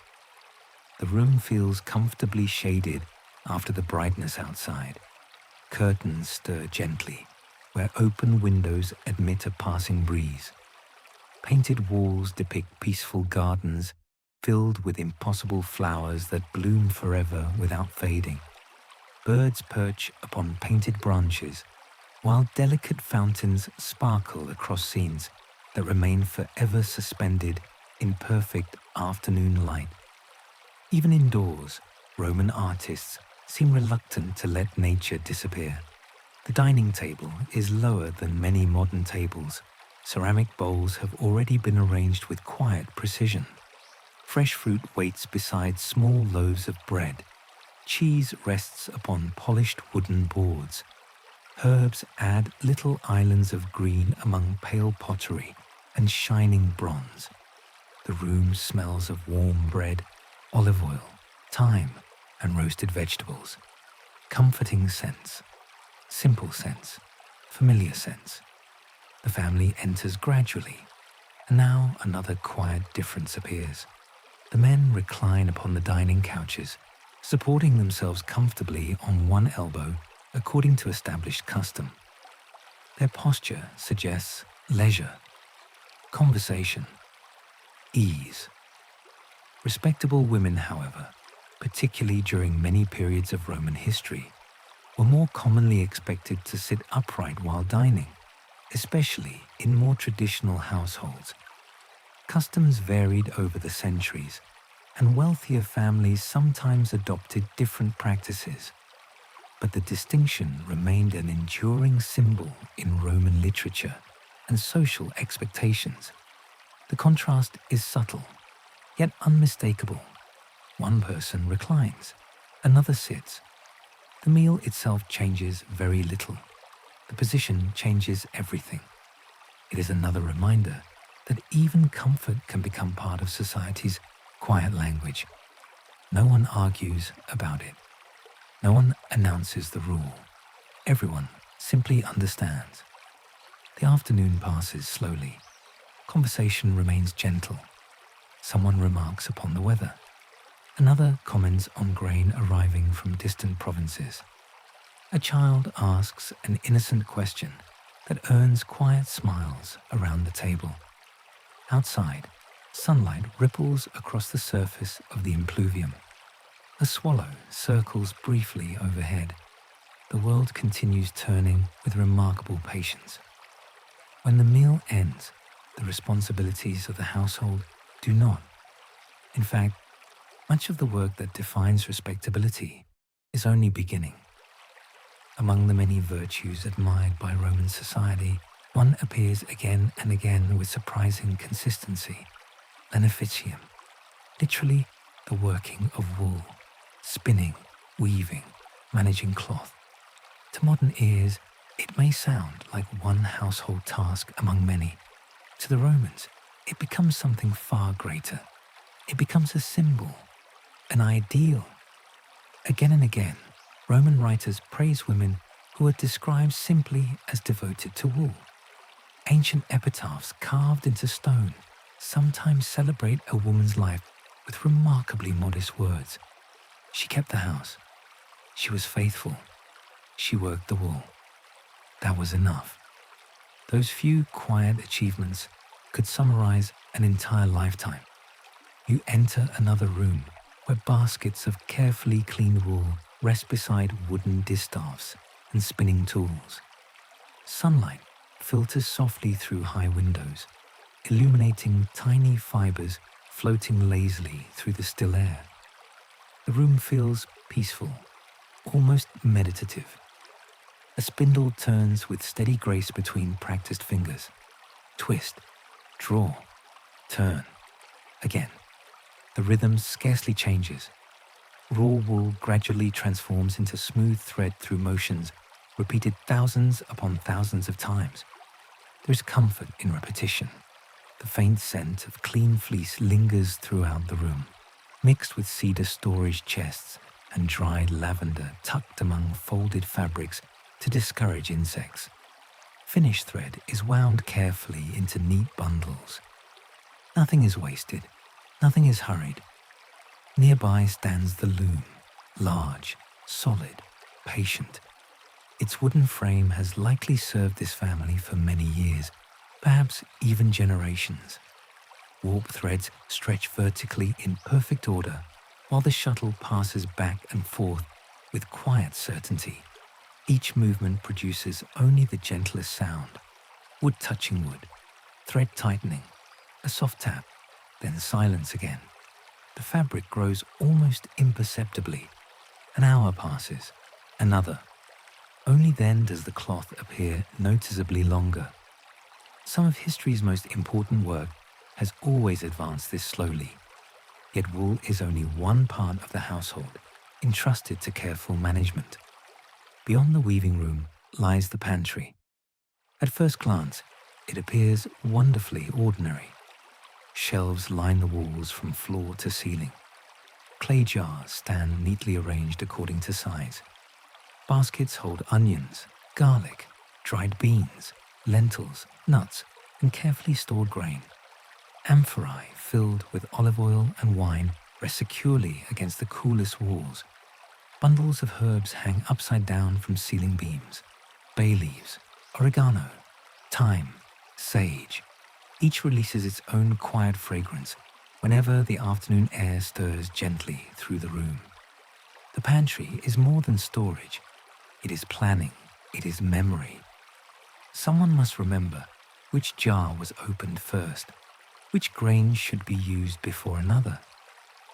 The room feels comfortably shaded after the brightness outside. Curtains stir gently, where open windows admit a passing breeze. Painted walls depict peaceful gardens filled with impossible flowers that bloom forever without fading. Birds perch upon painted branches, while delicate fountains sparkle across scenes that remain forever suspended in perfect afternoon light. Even indoors, Roman artists seem reluctant to let nature disappear. The dining table is lower than many modern tables. Ceramic bowls have already been arranged with quiet precision. Fresh fruit waits beside small loaves of bread. Cheese rests upon polished wooden boards. Herbs add little islands of green among pale pottery and shining bronze. The room smells of warm bread, olive oil, thyme, and roasted vegetables. Comforting scents, simple scents, familiar scents. The family enters gradually, and now another quiet difference appears. The men recline upon the dining couches, supporting themselves comfortably on one elbow according to established custom. Their posture suggests leisure, conversation, ease. Respectable women, however, particularly during many periods of Roman history, were more commonly expected to sit upright while dining, especially in more traditional households. Customs varied over the centuries, and wealthier families sometimes adopted different practices. But the distinction remained an enduring symbol in Roman literature and social expectations. The contrast is subtle, yet unmistakable. One person reclines, another sits. The meal itself changes very little. The position changes everything. It is another reminder that even comfort can become part of society's quiet language. No one argues about it. No one announces the rule. Everyone simply understands. The afternoon passes slowly. Conversation remains gentle. Someone remarks upon the weather. Another comments on grain arriving from distant provinces. A child asks an innocent question that earns quiet smiles around the table. Outside, sunlight ripples across the surface of the impluvium. A swallow circles briefly overhead. The world continues turning with remarkable patience. When the meal ends, the responsibilities of the household do not. In fact, much of the work that defines respectability is only beginning. Among the many virtues admired by Roman society, one appears again and again with surprising consistency: beneficium, literally the working of wool, spinning, weaving, managing cloth. To modern ears, it may sound like one household task among many. To the Romans, it becomes something far greater. It becomes a symbol, an ideal. Again and again, Roman writers praise women who are described simply as devoted to wool. Ancient epitaphs carved into stone sometimes celebrate a woman's life with remarkably modest words. She kept the house. She was faithful. She worked the wool. That was enough. Those few quiet achievements could summarize an entire lifetime. You enter another room where baskets of carefully cleaned wool rest beside wooden distaffs and spinning tools. Sunlight filters softly through high windows, illuminating tiny fibers floating lazily through the still air. The room feels peaceful, almost meditative. A spindle turns with steady grace between practiced fingers. Twist, draw, turn. Again. The rhythm scarcely changes. Raw wool gradually transforms into smooth thread through motions repeated thousands upon thousands of times. There is comfort in repetition. The faint scent of clean fleece lingers throughout the room, mixed with cedar storage chests and dried lavender tucked among folded fabrics to discourage insects. Finished thread is wound carefully into neat bundles. Nothing is wasted. Nothing is hurried. Nearby stands the loom, large, solid, patient. Its wooden frame has likely served this family for many years, perhaps even generations. Warp threads stretch vertically in perfect order, while the shuttle passes back and forth with quiet certainty. Each movement produces only the gentlest sound: wood touching wood, thread tightening, a soft tap, then silence again. The fabric grows almost imperceptibly. An hour passes, another. Only then does the cloth appear noticeably longer. Some of history's most important work has always advanced this slowly. Yet wool is only one part of the household, entrusted to careful management. Beyond the weaving room lies the pantry. At first glance, it appears wonderfully ordinary. Shelves line the walls from floor to ceiling. Clay jars stand neatly arranged according to size. Baskets hold onions, garlic, dried beans, lentils, nuts, and carefully stored grain. Amphorae filled with olive oil and wine rest securely against the coolest walls. Bundles of herbs hang upside down from ceiling beams. Bay leaves, oregano, thyme, sage. Each releases its own quiet fragrance whenever the afternoon air stirs gently through the room. The pantry is more than storage. It is planning. It is memory. Someone must remember which jar was opened first, which grain should be used before another,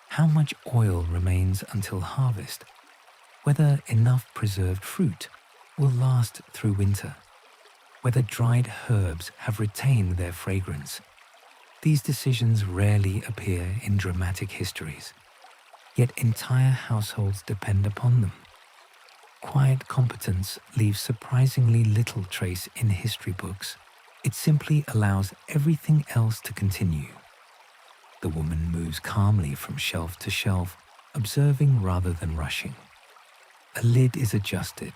how much oil remains until harvest, whether enough preserved fruit will last through winter, whether dried herbs have retained their fragrance. These decisions rarely appear in dramatic histories, yet entire households depend upon them. Quiet competence leaves surprisingly little trace in history books. It simply allows everything else to continue. The woman moves calmly from shelf to shelf, observing rather than rushing. A lid is adjusted,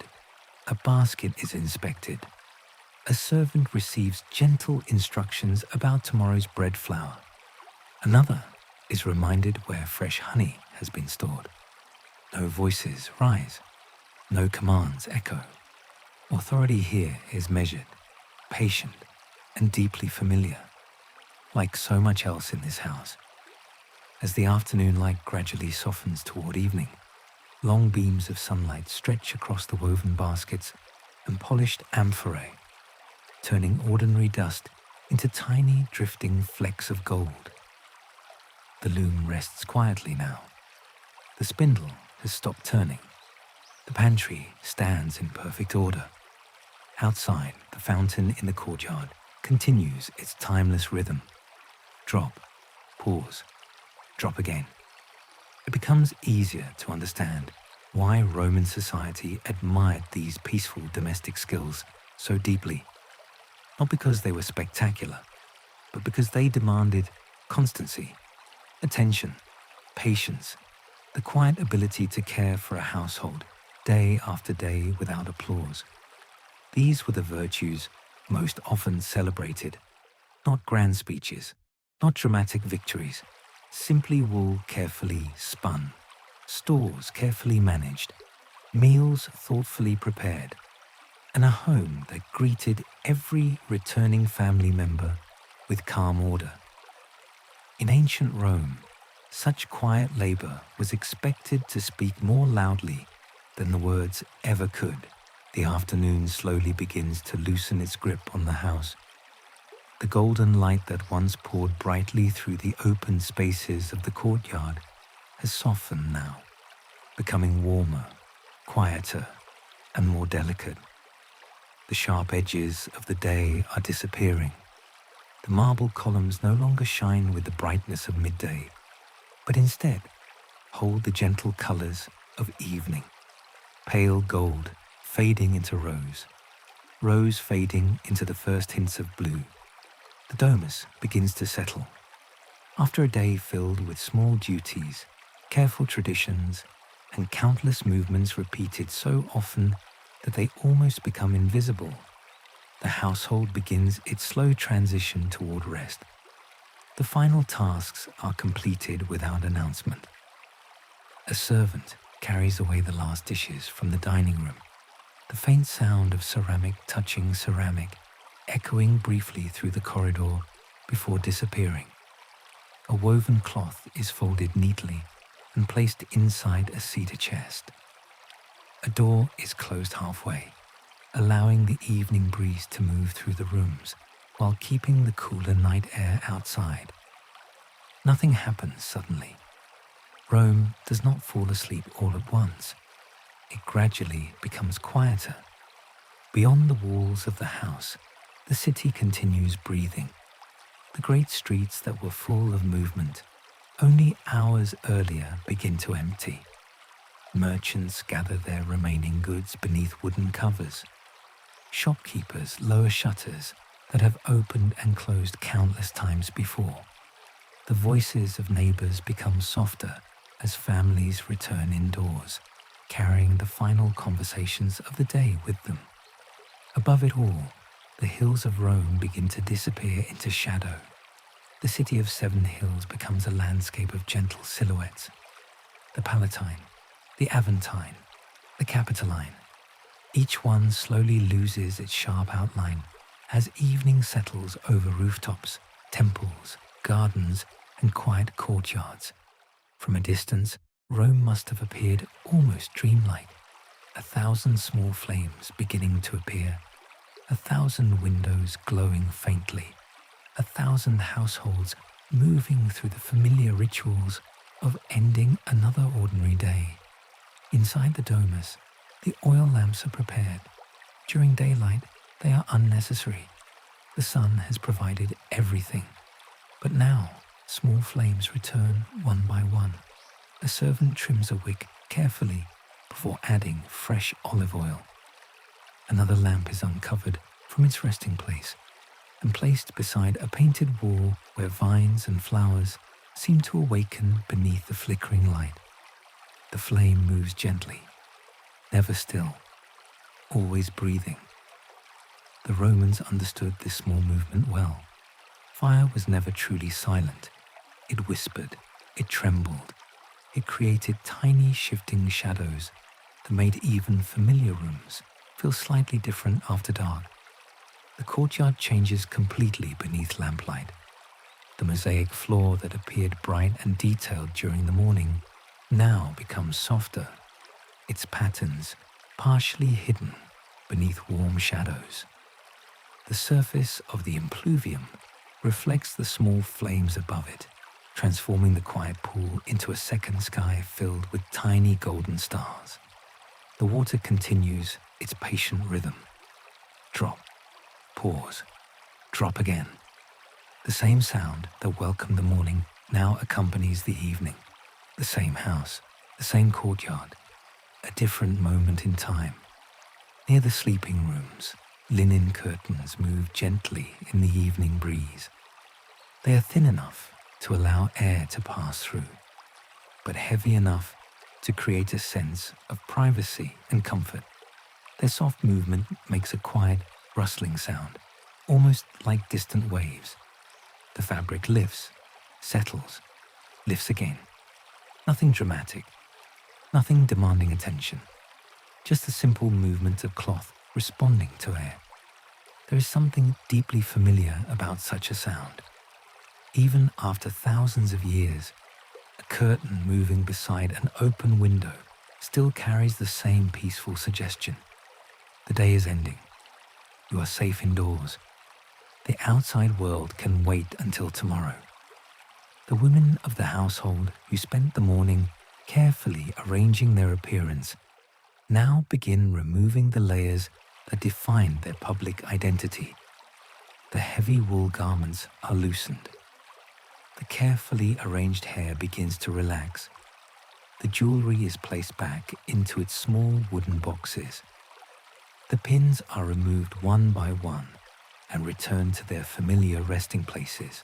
a basket is inspected, a servant receives gentle instructions about tomorrow's bread flour. Another is reminded where fresh honey has been stored. No voices rise, no commands echo. Authority here is measured, patient, and deeply familiar, like so much else in this house. As the afternoon light gradually softens toward evening, long beams of sunlight stretch across the woven baskets and polished amphorae, turning ordinary dust into tiny drifting flecks of gold. The loom rests quietly now. The spindle has stopped turning. The pantry stands in perfect order. Outside, the fountain in the courtyard continues its timeless rhythm. Drop, pause, drop again. It becomes easier to understand why Roman society admired these peaceful domestic skills so deeply. Not because they were spectacular, but because they demanded constancy, attention, patience, the quiet ability to care for a household day after day without applause. These were the virtues most often celebrated, not grand speeches, not dramatic victories, simply wool carefully spun, stores carefully managed, meals thoughtfully prepared, and a home that greeted every returning family member with calm order. In ancient Rome, such quiet labor was expected to speak more loudly than the words ever could. The afternoon slowly begins to loosen its grip on the house. The golden light that once poured brightly through the open spaces of the courtyard has softened now, becoming warmer, quieter, and more delicate. The sharp edges of the day are disappearing. The marble columns no longer shine with the brightness of midday, but instead hold the gentle colors of evening. Pale gold fading into rose, rose fading into the first hints of blue. The domus begins to settle. After a day filled with small duties, careful traditions, and countless movements repeated so often that they almost become invisible, the household begins its slow transition toward rest. The final tasks are completed without announcement. A servant carries away the last dishes from the dining room, the faint sound of ceramic touching ceramic echoing briefly through the corridor before disappearing. A woven cloth is folded neatly and placed inside a cedar chest. A door is closed halfway, allowing the evening breeze to move through the rooms while keeping the cooler night air outside. Nothing happens suddenly. Rome does not fall asleep all at once. It gradually becomes quieter. Beyond the walls of the house, the city continues breathing. The great streets that were full of movement only hours earlier begin to empty. Merchants gather their remaining goods beneath wooden covers. Shopkeepers lower shutters that have opened and closed countless times before. The voices of neighbors become softer as families return indoors, carrying the final conversations of the day with them. Above it all, the hills of Rome begin to disappear into shadow. The city of 7 hills becomes a landscape of gentle silhouettes. The Palatine, the Aventine, the Capitoline. Each one slowly loses its sharp outline as evening settles over rooftops, temples, gardens, and quiet courtyards. From a distance, Rome must have appeared almost dreamlike. 1,000 small flames beginning to appear, 1,000 windows glowing faintly, 1,000 households moving through the familiar rituals of ending another ordinary day. Inside the domus, the oil lamps are prepared. During daylight, they are unnecessary. The sun has provided everything. But now, small flames return one by one. A servant trims a wick carefully before adding fresh olive oil. Another lamp is uncovered from its resting place and placed beside a painted wall where vines and flowers seem to awaken beneath the flickering light. The flame moves gently, never still, always breathing. The Romans understood this small movement well. Fire was never truly silent. It whispered, it trembled, it created tiny shifting shadows that made even familiar rooms feel slightly different after dark. The courtyard changes completely beneath lamplight. The mosaic floor that appeared bright and detailed during the morning now becomes softer, its patterns partially hidden beneath warm shadows. The surface of the impluvium reflects the small flames above it, transforming the quiet pool into a second sky filled with tiny golden stars. The water continues its patient rhythm. Drop, pause, drop again. The same sound that welcomed the morning now accompanies the evening. The same house, the same courtyard, a different moment in time. Near the sleeping rooms, linen curtains move gently in the evening breeze. They are thin enough to allow air to pass through, but heavy enough to create a sense of privacy and comfort. Their soft movement makes a quiet, rustling sound, almost like distant waves. The fabric lifts, settles, lifts again. Nothing dramatic, nothing demanding attention, just a simple movement of cloth responding to air. There is something deeply familiar about such a sound. Even after thousands of years, a curtain moving beside an open window still carries the same peaceful suggestion. The day is ending. You are safe indoors. The outside world can wait until tomorrow. The women of the household who spent the morning carefully arranging their appearance now begin removing the layers that defined their public identity. The heavy wool garments are loosened. The carefully arranged hair begins to relax. The jewelry is placed back into its small wooden boxes. The pins are removed one by one and returned to their familiar resting places.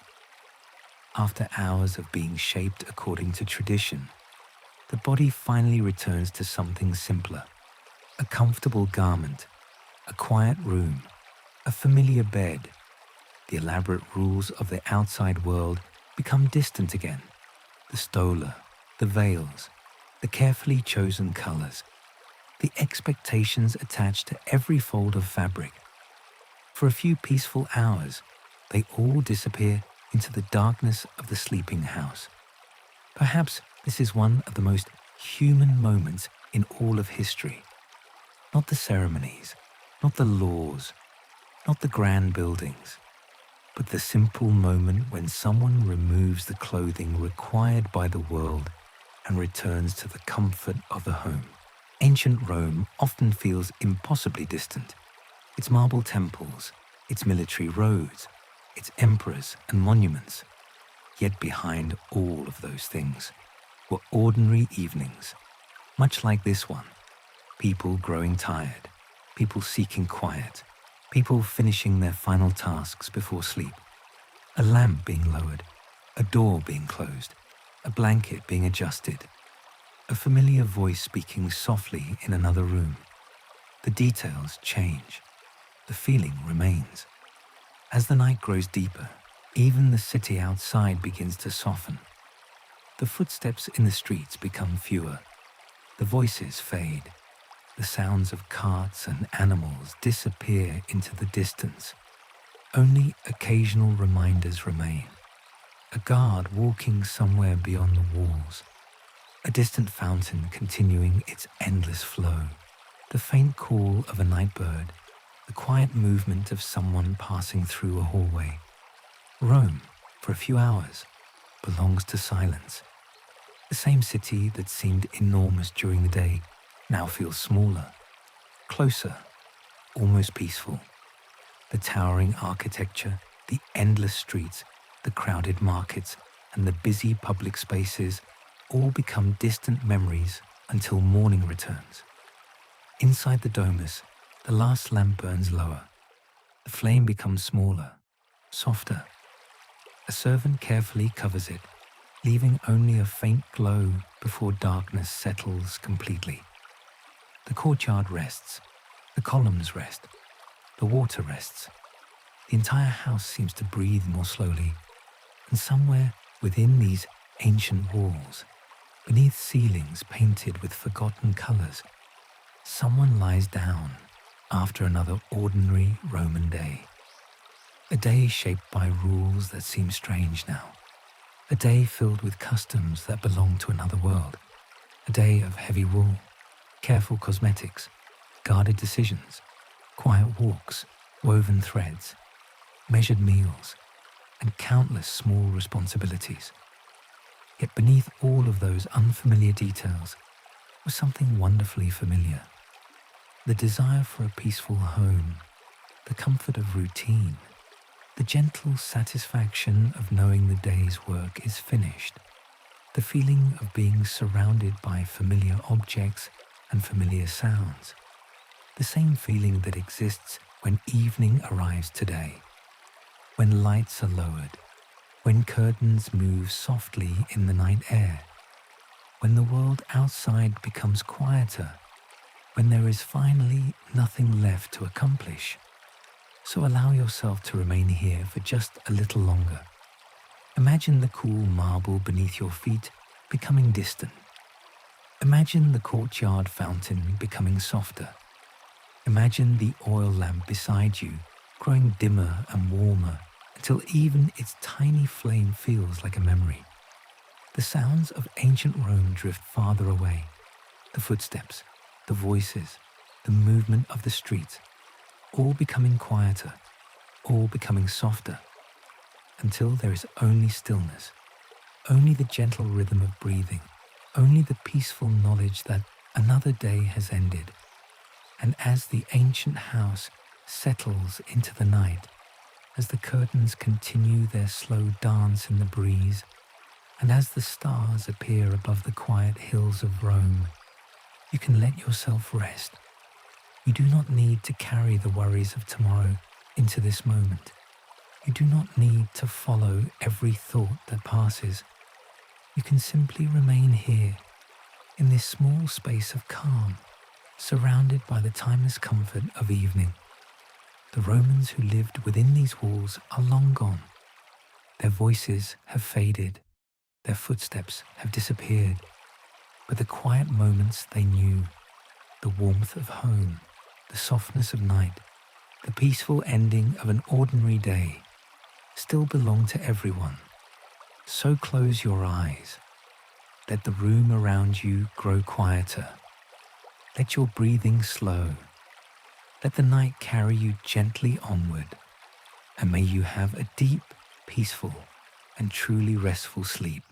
After hours of being shaped according to tradition, the body finally returns to something simpler. A comfortable garment, a quiet room, a familiar bed. The elaborate rules of the outside world become distant again. The stola, the veils, the carefully chosen colors, the expectations attached to every fold of fabric. For a few peaceful hours, they all disappear into the darkness of the sleeping house. Perhaps this is one of the most human moments in all of history. Not the ceremonies, not the laws, not the grand buildings, but the simple moment when someone removes the clothing required by the world and returns to the comfort of the home. Ancient Rome often feels impossibly distant. Its marble temples, its military roads, its emperors and monuments. Yet behind all of those things were ordinary evenings, much like this one. People growing tired, people seeking quiet, people finishing their final tasks before sleep. A lamp being lowered, a door being closed, a blanket being adjusted, a familiar voice speaking softly in another room. The details change. The feeling remains. As the night grows deeper, even the city outside begins to soften. The footsteps in the streets become fewer. The voices fade. The sounds of carts and animals disappear into the distance. Only occasional reminders remain. A guard walking somewhere beyond the walls. A distant fountain continuing its endless flow. The faint call of a night bird. The quiet movement of someone passing through a hallway. Rome, for a few hours, belongs to silence. The same city that seemed enormous during the day now feels smaller, closer, almost peaceful. The towering architecture, the endless streets, the crowded markets, and the busy public spaces all become distant memories until morning returns. Inside the domus, the last lamp burns lower. The flame becomes smaller, softer. A servant carefully covers it, leaving only a faint glow before darkness settles completely. The courtyard rests, the columns rest, the water rests. The entire house seems to breathe more slowly, and somewhere within these ancient walls, beneath ceilings painted with forgotten colors, someone lies down after another ordinary Roman day. A day shaped by rules that seem strange now. A day filled with customs that belong to another world. A day of heavy wool, careful cosmetics, guarded decisions, quiet walks, woven threads, measured meals, and countless small responsibilities. Yet beneath all of those unfamiliar details was something wonderfully familiar. The desire for a peaceful home, the comfort of routine, the gentle satisfaction of knowing the day's work is finished, the feeling of being surrounded by familiar objects and familiar sounds, the same feeling that exists when evening arrives today, when lights are lowered, when curtains move softly in the night air, when the world outside becomes quieter, when there is finally nothing left to accomplish. So allow yourself to remain here for just a little longer. Imagine the cool marble beneath your feet becoming distant. Imagine the courtyard fountain becoming softer. Imagine the oil lamp beside you growing dimmer and warmer until even its tiny flame feels like a memory. The sounds of ancient Rome drift farther away. The footsteps, the voices, the movement of the streets, all becoming quieter, all becoming softer, until there is only stillness, only the gentle rhythm of breathing, only the peaceful knowledge that another day has ended. And as the ancient house settles into the night, as the curtains continue their slow dance in the breeze, and as the stars appear above the quiet hills of Rome, you can let yourself rest. You do not need to carry the worries of tomorrow into this moment. You do not need to follow every thought that passes. You can simply remain here, in this small space of calm, surrounded by the timeless comfort of evening. The Romans who lived within these walls are long gone. Their voices have faded, their footsteps have disappeared, but the quiet moments they knew, the warmth of home, the softness of night, the peaceful ending of an ordinary day, still belong to everyone. So close your eyes. Let the room around you grow quieter. Let your breathing slow. Let the night carry you gently onward, and may you have a deep, peaceful, and truly restful sleep.